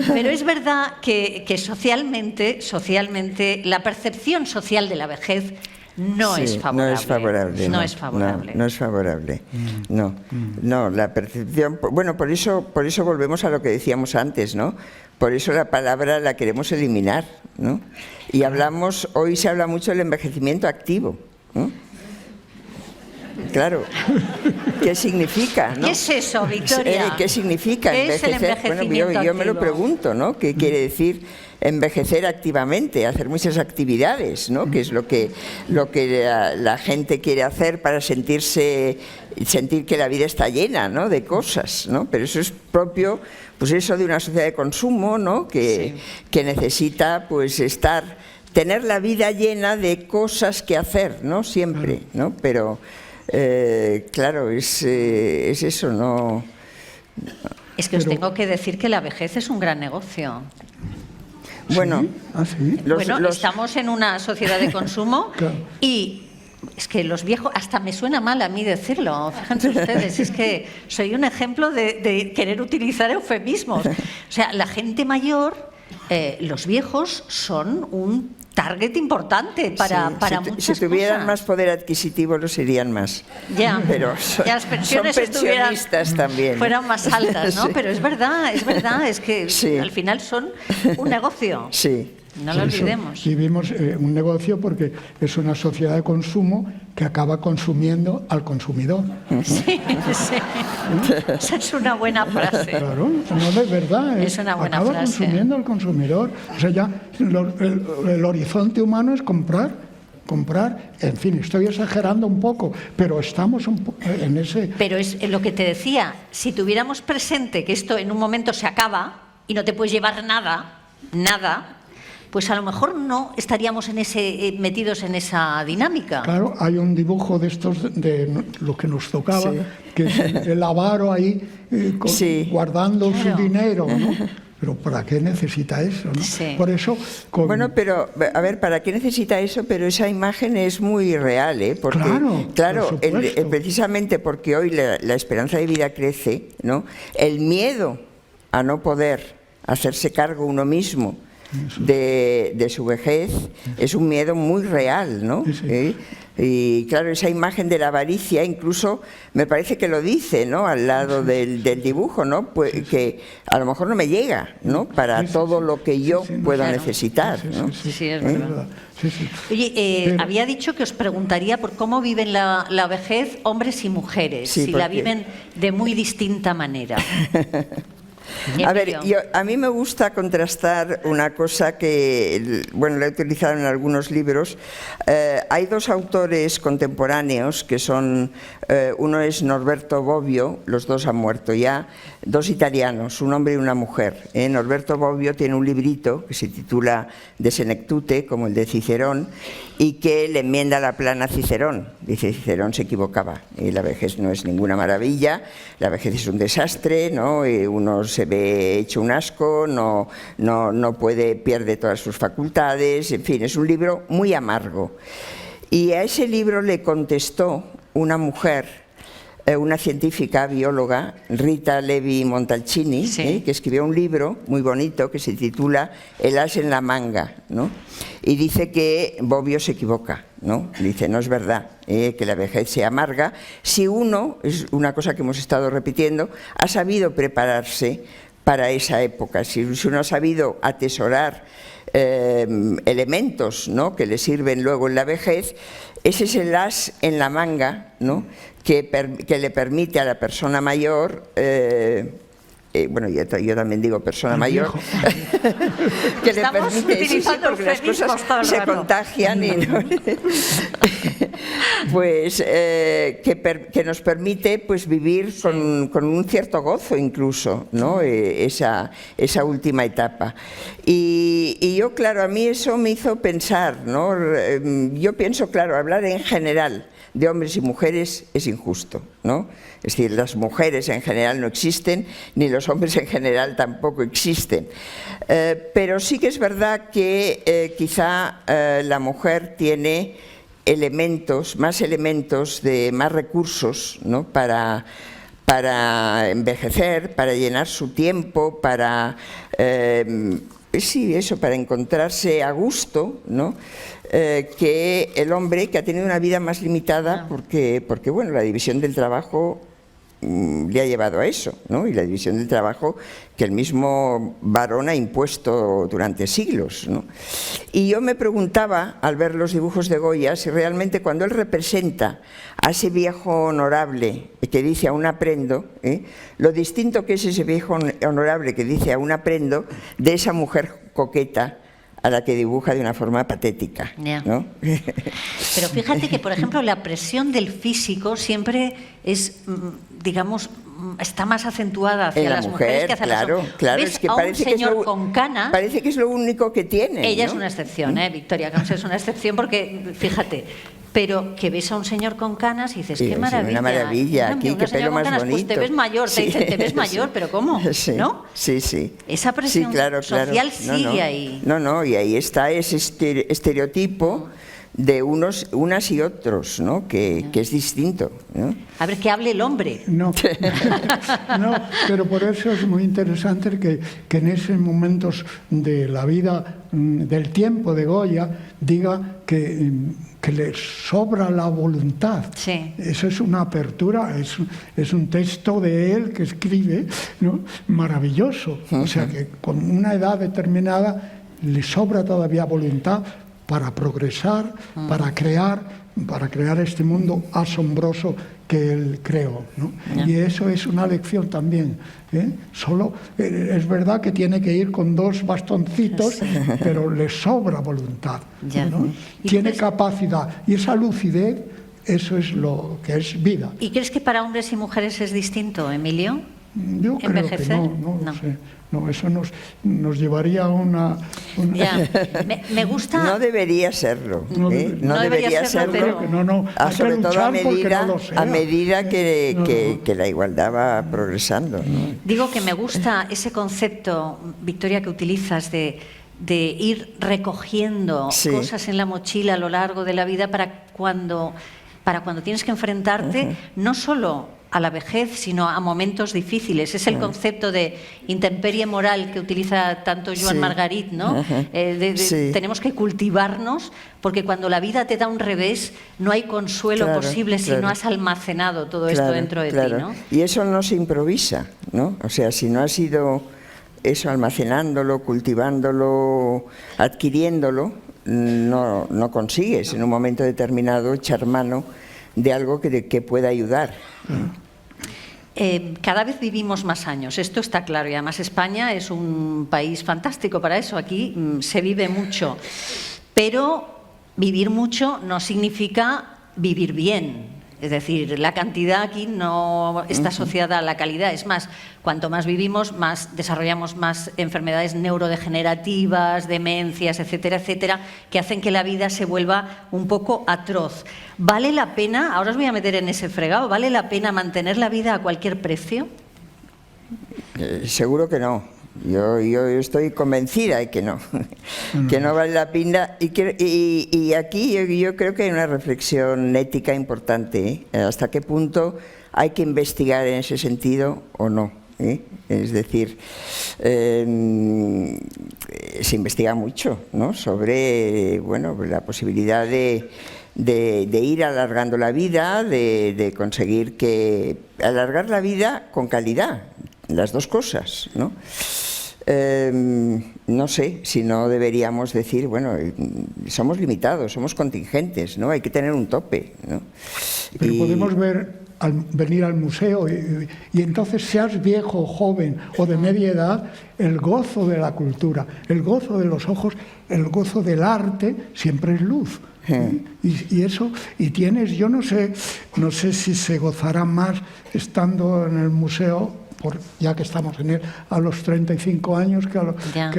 Pero es verdad que socialmente, la percepción social de la vejez no sí, es favorable. No es favorable. No es favorable. No es favorable. No, la percepción. Bueno, por eso volvemos a lo que decíamos antes, ¿no? Por eso la palabra la queremos eliminar, ¿no? Y hoy se habla mucho del envejecimiento activo, ¿no? Claro. ¿Qué significa, no? ¿Qué es eso, Victoria? ¿Qué significa ¿Qué es el envejecer? envejecimiento yo me lo activo? pregunto, ¿no? ¿Qué quiere decir envejecer activamente? Hacer muchas actividades, ¿no? Que es lo que la gente quiere hacer para sentir que la vida está llena, ¿no? De cosas, ¿no? Pero eso es propio, pues eso de una sociedad de consumo, ¿no? Que necesita, pues tener la vida llena de cosas que hacer, ¿no? Siempre, ¿no? Pero claro, es eso, ¿no? Es que os tengo que decir que la vejez es un gran negocio. Bueno, ¿Sí? Estamos en una sociedad de consumo Claro. y es que los viejos, hasta me suena mal a mí decirlo, fíjense ustedes, es que soy un ejemplo de querer utilizar eufemismos. O sea, la gente mayor, los viejos son un target importante para muchas si tuvieran cosas. más poder adquisitivo lo serían más. Ya, pero que las pensiones son pensionistas también. fueran más altas, ¿no? Sí. Pero es verdad, es que Sí. al final son un negocio. Sí. No lo Eso, olvidemos. vivimos un negocio porque es una sociedad de consumo que acaba consumiendo al consumidor. Sí. Esa es una buena frase. Claro, no, de verdad. Es una buena acaba frase. consumiendo al consumidor. O sea, ya el horizonte humano es comprar. En fin, estoy exagerando un poco, pero estamos en ese... Pero es lo que te decía, si tuviéramos presente que esto en un momento se acaba y no te puedes llevar nada, pues a lo mejor no estaríamos metidos en esa dinámica. Claro, hay un dibujo de estos, de lo que nos tocaba, Sí. que es el avaro ahí Sí. guardando Claro. su dinero, ¿no? Pero ¿para qué necesita eso, no? Sí. Por eso... Bueno, pero, a ver, ¿para qué necesita eso? Pero esa imagen es muy real, ¿eh? Porque, Claro, por supuesto. precisamente porque hoy la esperanza de vida crece, ¿no? El miedo a no poder hacerse cargo uno mismo de su vejez es un miedo muy real, ¿no? Sí, sí. Y claro, esa imagen de la avaricia incluso me parece que lo dice, ¿no?, al lado del dibujo, ¿no?, pues, que a lo mejor no me llega, ¿no?, para todo lo que yo puedo necesitar, ¿no? Sí, es verdad. Sí, sí. Oye, había dicho que os preguntaría por cómo viven la vejez hombres y mujeres, Sí, si la viven de muy distinta manera. A ver, a mí me gusta contrastar una cosa que, bueno, la he utilizado en algunos libros. Hay dos autores contemporáneos que son, uno es Norberto Bobbio, los dos han muerto ya, dos italianos, un hombre y una mujer. Norberto Bobbio tiene un librito que se titula De Senectute, como el de Cicerón, y que le enmienda la plana a Cicerón. Dice, Cicerón se equivocaba, y la vejez no es ninguna maravilla, la vejez es un desastre, ¿no? Uno se ve hecho un asco, no puede, pierde todas sus facultades, en fin, es un libro muy amargo. Y a ese libro le contestó una mujer, una científica bióloga, Rita Levi Montalcini, sí, que escribió un libro muy bonito que se titula El as en la manga, ¿no? Y dice que Bobbio se equivoca, ¿no? Dice, no es verdad que la vejez sea amarga si uno, es una cosa que hemos estado repitiendo, ha sabido prepararse para esa época, si uno ha sabido atesorar elementos, ¿no?, que le sirven luego en la vejez. Ese es el as en la manga, ¿no?, que le permite a la persona mayor, bueno, yo también digo persona mayor, que le permite, sí, porque las cosas se contagian y no, pues que nos permite, pues, vivir con un cierto gozo incluso, ¿no?, esa última etapa. Y yo, claro, a mí eso me hizo pensar, ¿no? Yo pienso, claro, hablar en general de hombres y mujeres es injusto, ¿no? Es decir, las mujeres en general no existen, ni los hombres en general tampoco existen. Pero sí que es verdad que quizá la mujer tiene más elementos, más recursos, ¿no?, para envejecer, para llenar su tiempo, para encontrarse a gusto, ¿no?, que el hombre, que ha tenido una vida más limitada porque bueno, la división del trabajo le ha llevado a eso, ¿no?, y la división del trabajo que el mismo varón ha impuesto durante siglos, ¿no? Y yo me preguntaba, al ver los dibujos de Goya, si realmente cuando él representa a ese viejo honorable que dice aún aprendo, lo distinto que es ese viejo honorable que dice aún aprendo de esa mujer coqueta a la que dibuja de una forma patética, ¿no? Pero fíjate que, por ejemplo, la presión del físico siempre es, digamos, está más acentuada hacia las mujeres que hacia los hombres. Claro, ¿Ves es que a parece un señor con canas? Parece que es lo único que tiene. Ella, ¿no?, es una excepción, Victoria Camps es una excepción porque, fíjate, pero que ves a un señor con canas y dices, qué maravilla. Una maravilla, aquí, qué pelo más bonito. Pues te ves mayor, te dicen, te ves mayor, pero ¿cómo? Sí, ¿no? Sí, sí. Esa presión social sigue ahí. No, y ahí está ese estereotipo de unas y otros, ¿no?, que es distinto, ¿no? A ver, que hable el hombre. No, pero por eso es muy interesante que en esos momentos de la vida, del tiempo de Goya, diga que le sobra la voluntad. Sí. Eso es una apertura, es un texto de él que escribe, ¿no?, maravilloso. O sea, que con una edad determinada le sobra todavía voluntad para progresar, para crear este mundo asombroso que él creó, ¿no? Y eso es una lección también, Solo es verdad que tiene que ir con dos bastoncitos, pero le sobra voluntad, ¿no? Tiene capacidad, y esa lucidez, eso es lo que es vida. ¿Y crees que para hombres y mujeres es distinto, Emilio? Yo creo que no sé. No, eso nos llevaría a una... Ya. Me gusta... No debería serlo. No debería serlo, pero... sobre todo a medida que la igualdad va progresando, ¿no? Digo que me gusta ese concepto, Victoria, que utilizas de ir recogiendo cosas en la mochila a lo largo de la vida para cuando tienes que enfrentarte no solo a la vejez, sino a momentos difíciles. Es el concepto de intemperie moral que utiliza tanto Joan Margarit, ¿no? Tenemos que cultivarnos, porque cuando la vida te da un revés, no hay consuelo posible si no has almacenado todo esto dentro de ti, ¿no? Y eso no se improvisa, ¿no? O sea, si no has ido eso almacenándolo, cultivándolo, adquiriéndolo, no consigues en un momento determinado echar mano de algo que pueda ayudar. Cada vez vivimos más años, esto está claro, y además España es un país fantástico para eso, aquí se vive mucho, pero vivir mucho no significa vivir bien. Es decir, la cantidad aquí no está asociada a la calidad. Es más, cuanto más vivimos, más desarrollamos más enfermedades neurodegenerativas, demencias, etcétera, etcétera, que hacen que la vida se vuelva un poco atroz. ¿Vale la pena, ahora os voy a meter en ese fregado, ¿vale la pena mantener la vida a cualquier precio? Seguro que no. Yo estoy convencida de que no, que no vale la pena. Y aquí yo creo que hay una reflexión ética importante, ¿eh? Hasta qué punto hay que investigar en ese sentido o no, ¿eh? Es decir, se investiga mucho, ¿no?, sobre la posibilidad de ir alargando la vida, de conseguir alargar la vida con calidad, las dos cosas, ¿no? No sé si no deberíamos decir, bueno, somos limitados, somos contingentes, ¿no? Hay que tener un tope, ¿no? Pero podemos venir al museo y entonces, seas viejo, joven o de media edad, el gozo de la cultura, el gozo de los ojos, el gozo del arte siempre es luz. Y eso, y tienes, yo no sé si se gozará más estando en el museo, ya que estamos en él, a los 35 años que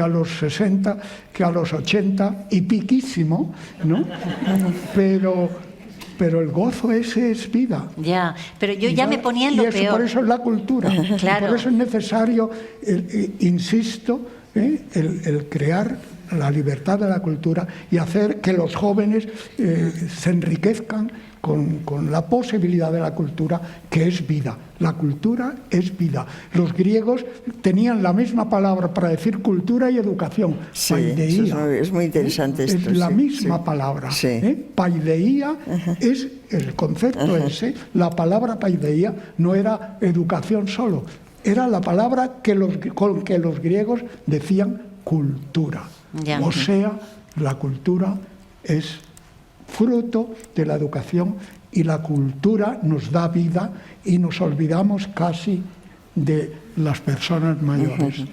a los 60, que a los 80 y piquísimo, ¿no? Pero el gozo ese es vida. Ya, pero yo ya me ponía en lo peor. Por eso es la cultura. Claro. Por eso es necesario, insisto, el crear la libertad de la cultura y hacer que los jóvenes se enriquezcan con la posibilidad de la cultura, que es vida. La cultura es vida. Los griegos tenían la misma palabra para decir cultura y educación, paideia. Es muy interesante esto. Es la misma palabra. Paideia es el concepto ese. La palabra paideia no era educación solo, era la palabra con que los griegos decían cultura. O sea, la cultura es fruto de la educación, y la cultura nos da vida y nos olvidamos casi de las personas mayores.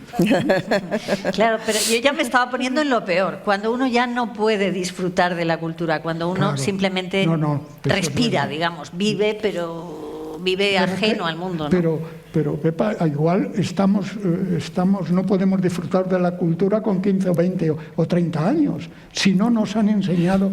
Claro, pero yo ya me estaba poniendo en lo peor, cuando uno ya no puede disfrutar de la cultura, cuando uno simplemente respira, digamos, vive, pero vive ajeno al mundo, ¿no? Pero Pepa, igual no podemos disfrutar de la cultura con 15 o 20 o 30 años, si no nos han enseñado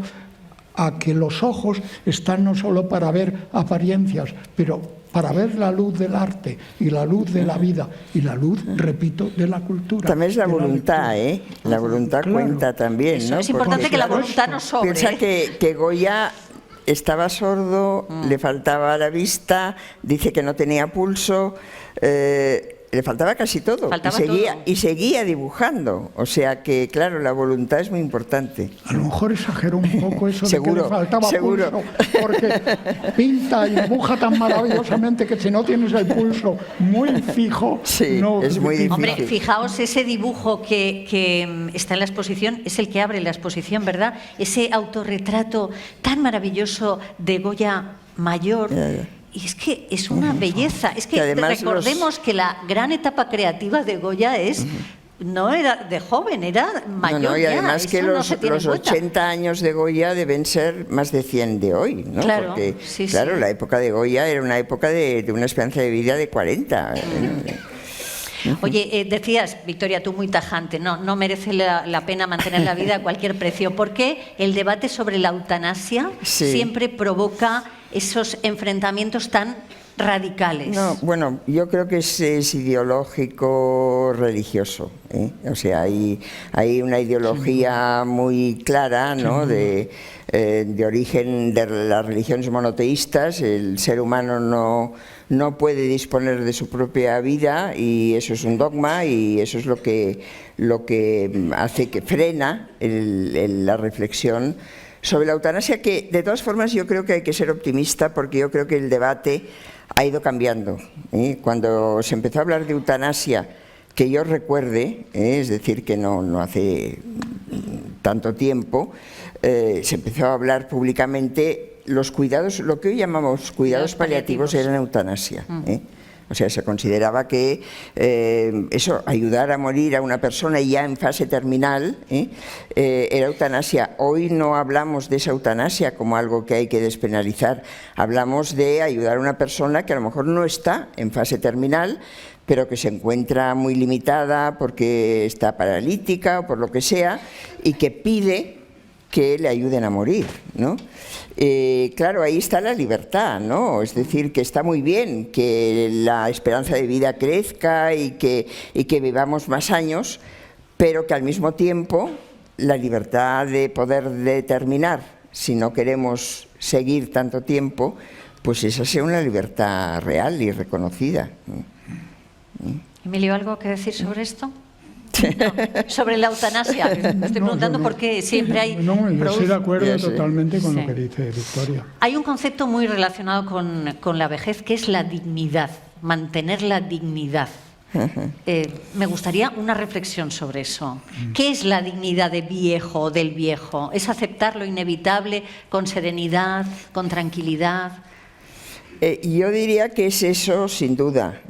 a que los ojos están no solo para ver apariencias, pero para ver la luz del arte y la luz de la vida y la luz, repito, de la cultura. También es la voluntad, ¿eh? La voluntad cuenta también, ¿no? Es importante que la voluntad no sobre. Piensa que Goya estaba sordo, le faltaba la vista, dice que no tenía pulso, le faltaba casi todo, y seguía dibujando. O sea que, claro, la voluntad es muy importante. A lo mejor exageró un poco eso de que le faltaba pulso, porque pinta y dibuja tan maravillosamente que si no tienes el pulso muy fijo, no es muy difícil. Hombre, fijaos, ese dibujo que está en la exposición es el que abre la exposición, ¿verdad? Ese autorretrato tan maravilloso de Goya mayor. Y es que es una belleza. Es que recordemos que la gran etapa creativa de Goya no era de joven, era mayor. Y además ya, que los 80 años de Goya deben ser más de 100 de hoy, ¿no? Claro, porque, la época de Goya era una época de una esperanza de vida de 40. Oye, decías, Victoria, tú muy tajante, no merece la pena mantener la vida a cualquier precio, porque el debate sobre la eutanasia siempre provoca esos enfrentamientos tan radicales. No, bueno, yo creo que es ideológico religioso, ¿eh? O sea, hay una ideología muy clara, ¿no? de origen de las religiones monoteístas. El ser humano no puede disponer de su propia vida, y eso es un dogma, y eso es lo que hace que frena la reflexión sobre la eutanasia, que de todas formas yo creo que hay que ser optimista, porque yo creo que el debate ha ido cambiando. Cuando se empezó a hablar de eutanasia, que yo recuerde, es decir, que no hace tanto tiempo, se empezó a hablar públicamente los cuidados, lo que hoy llamamos cuidados paliativos, eran eutanasia. O sea, se consideraba que eso, ayudar a morir a una persona ya en fase terminal, era eutanasia. Hoy no hablamos de esa eutanasia como algo que hay que despenalizar, hablamos de ayudar a una persona que a lo mejor no está en fase terminal, pero que se encuentra muy limitada porque está paralítica o por lo que sea, y que pide que le ayuden a morir, ¿no? Claro, ahí está la libertad, ¿no? Es decir, que está muy bien que la esperanza de vida crezca y que vivamos más años, pero que al mismo tiempo la libertad de poder determinar si no queremos seguir tanto tiempo, pues esa sea una libertad real y reconocida. Emilio, ¿algo que decir sobre esto? No, sobre la eutanasia. Me estoy preguntando por qué siempre hay... No, yo estoy de acuerdo totalmente con lo que dice Victoria. Hay un concepto muy relacionado con la vejez, que es la dignidad, mantener la dignidad. Me gustaría una reflexión sobre eso. ¿Qué es la dignidad de viejo o del viejo? ¿Es aceptar lo inevitable con serenidad, con tranquilidad? Yo diría que es eso, sin duda.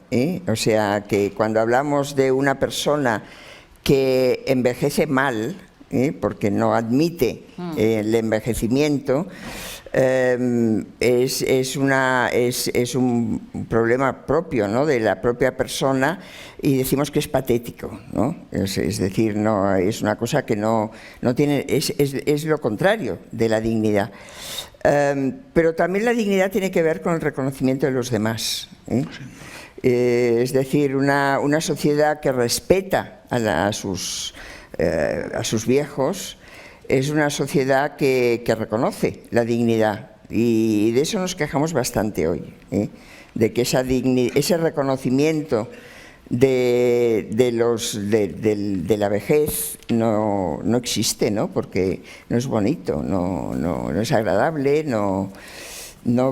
O sea, que cuando hablamos de una persona que envejece mal, porque no admite el envejecimiento, es un problema propio, ¿no?, de la propia persona, y decimos que es patético, ¿no? Es decir, no, es una cosa que no tiene, es lo contrario de la dignidad. Pero también la dignidad tiene que ver con el reconocimiento de los demás. Es decir, una sociedad que respeta a sus viejos es una sociedad que reconoce la dignidad, y de eso nos quejamos bastante hoy, de que ese reconocimiento de la vejez no existe, ¿no? Porque no es bonito, no es agradable, no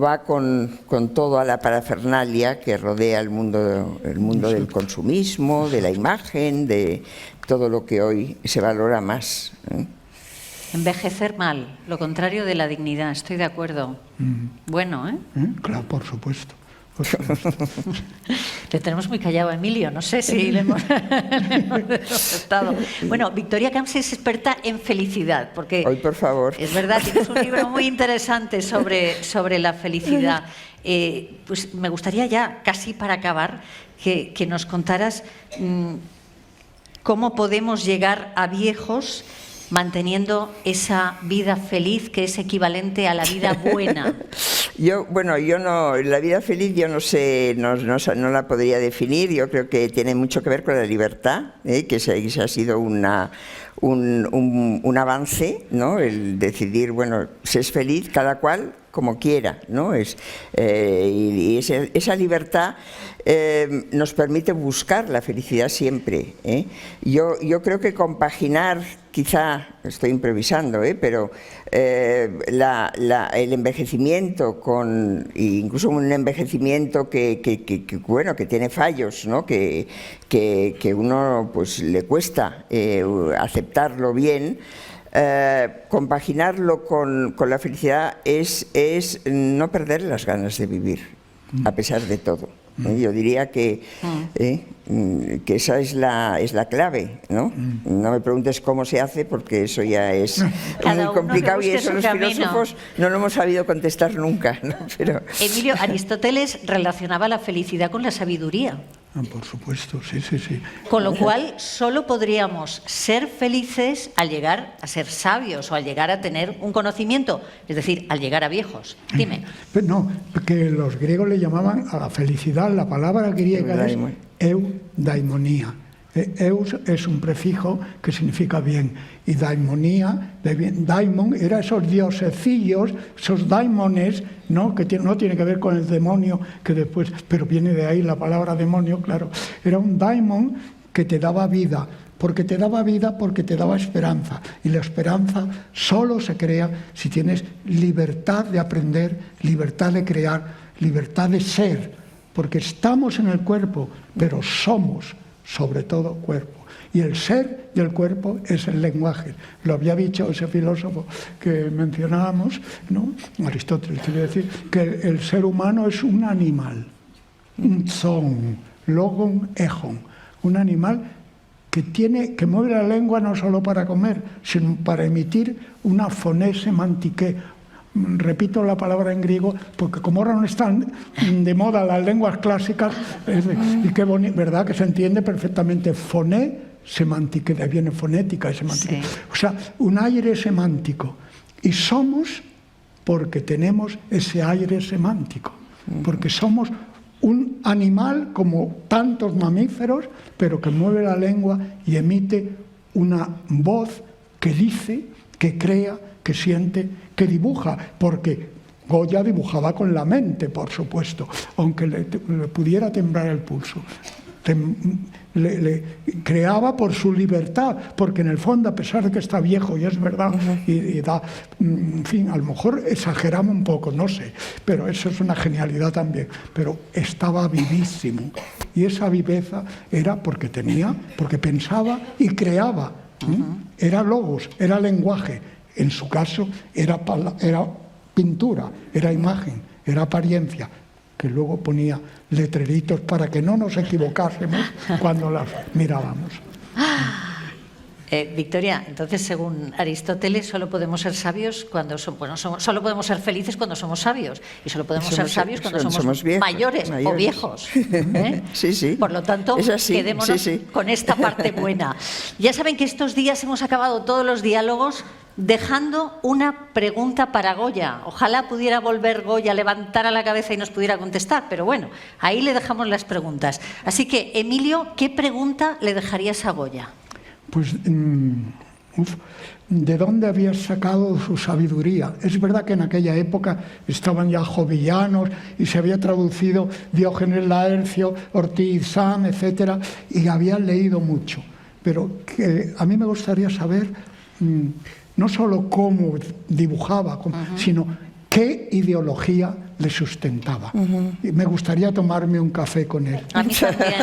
va con toda la parafernalia que rodea el mundo del consumismo, de la imagen, de todo lo que hoy se valora más. Envejecer mal, lo contrario de la dignidad, estoy de acuerdo. Bueno, ¿eh? Claro, por supuesto. Le tenemos muy callado a Emilio, no sé si le hemos aceptado. Bueno, Victoria Camps es experta en felicidad, porque hoy, por favor. Es verdad, tienes un libro muy interesante sobre la felicidad. Pues me gustaría ya, casi para acabar, que nos contaras cómo podemos llegar a viejos manteniendo esa vida feliz que es equivalente a la vida buena. Yo no, la vida feliz yo no sé, no la podría definir. Yo creo que tiene mucho que ver con la libertad, que ese ha sido un avance, ¿no? El decidir, bueno, se es feliz cada cual como quiera, ¿no? Y esa libertad nos permite buscar la felicidad siempre. Yo creo que compaginar, quizá estoy improvisando, pero el envejecimiento incluso un envejecimiento que tiene fallos, ¿no? Que uno pues le cuesta aceptarlo bien. Compaginarlo con la felicidad es no perder las ganas de vivir, a pesar de todo. Yo diría que esa es la clave, ¿no? No me preguntes cómo se hace, porque eso ya es muy complicado, y eso los filósofos no lo hemos sabido contestar nunca, ¿no? Pero... Emilio, Aristóteles relacionaba la felicidad con la sabiduría. Por supuesto, sí. Con lo cual, solo podríamos ser felices al llegar a ser sabios o al llegar a tener un conocimiento, es decir, al llegar a viejos. Dime. No, que los griegos le llamaban a la felicidad, la palabra griega es eudaimonía, Eus es un prefijo que significa bien, y daimonía, daimon, era esos diosecillos, esos daimones, ¿no? Que no tiene que ver con el demonio, que después, pero viene de ahí la palabra demonio, claro. Era un daimon que te daba vida, porque te daba vida, porque te daba esperanza. Y la esperanza solo se crea si tienes libertad de aprender, libertad de crear, libertad de ser, porque estamos en el cuerpo, pero somos sobre todo cuerpo. Y el ser del cuerpo es el lenguaje. Lo había dicho ese filósofo que mencionábamos, ¿no? Aristóteles, quiere decir que el ser humano es un animal, un zon, logon, ejon, un animal que mueve la lengua no solo para comer, sino para emitir una foné semantique. Repito la palabra en griego porque como ahora no están de moda las lenguas clásicas, y qué bonito, ¿verdad? Que se entiende perfectamente. Foné semántica, de ahí viene fonética y semántica. Sí. O sea, un aire semántico. Y somos porque tenemos ese aire semántico, porque somos un animal como tantos mamíferos, pero que mueve la lengua y emite una voz que dice, que crea, que siente, que dibuja, porque Goya dibujaba con la mente, por supuesto, aunque le pudiera temblar el pulso. Le creaba por su libertad, porque en el fondo, a pesar de que está viejo, y es verdad, y da, en fin, a lo mejor exageramos un poco, no sé, pero eso es una genialidad también, pero estaba vivísimo, y esa viveza era porque pensaba y creaba, era logos, era lenguaje. En su caso era pintura, era imagen, era apariencia, que luego ponía letreritos para que no nos equivocásemos cuando las mirábamos. Victoria, entonces según Aristóteles solo podemos ser sabios cuando solo podemos ser felices cuando somos sabios y solo podemos ser sabios cuando somos viejos, mayores o viejos. Sí, sí. Por lo tanto, quedémonos con esta parte buena. Ya saben que estos días hemos acabado todos los diálogos dejando una pregunta para Goya. Ojalá pudiera volver Goya, levantara la cabeza y nos pudiera contestar, pero bueno, ahí le dejamos las preguntas. Así que, Emilio, ¿qué pregunta le dejarías a Goya? Pues, ¿de dónde habías sacado su sabiduría? Es verdad que en aquella época estaban ya jovillanos y se había traducido Diógenes Laercio, Ortiz Sam, etcétera, y había leído mucho. Pero que a mí me gustaría saber no solo cómo dibujaba, sino qué ideología le sustentaba. Y me gustaría tomarme un café con él. A mí también.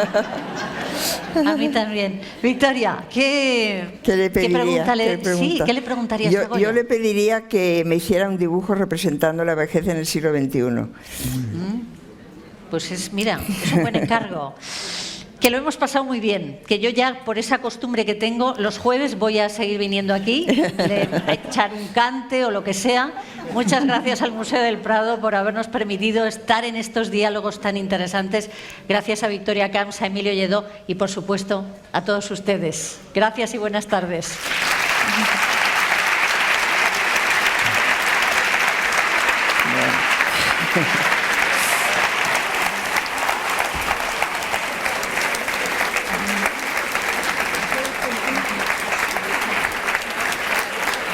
A mí también. Victoria, ¿qué le preguntarías a Goya? Yo le pediría que me hiciera un dibujo representando la vejez en el siglo XXI. Pues mira, es un buen encargo. Que lo hemos pasado muy bien, que yo ya por esa costumbre que tengo, los jueves voy a seguir viniendo aquí, a echar un cante o lo que sea. Muchas gracias al Museo del Prado por habernos permitido estar en estos diálogos tan interesantes. Gracias a Victoria Camps, a Emilio Lledó y, por supuesto, a todos ustedes. Gracias y buenas tardes. Bueno.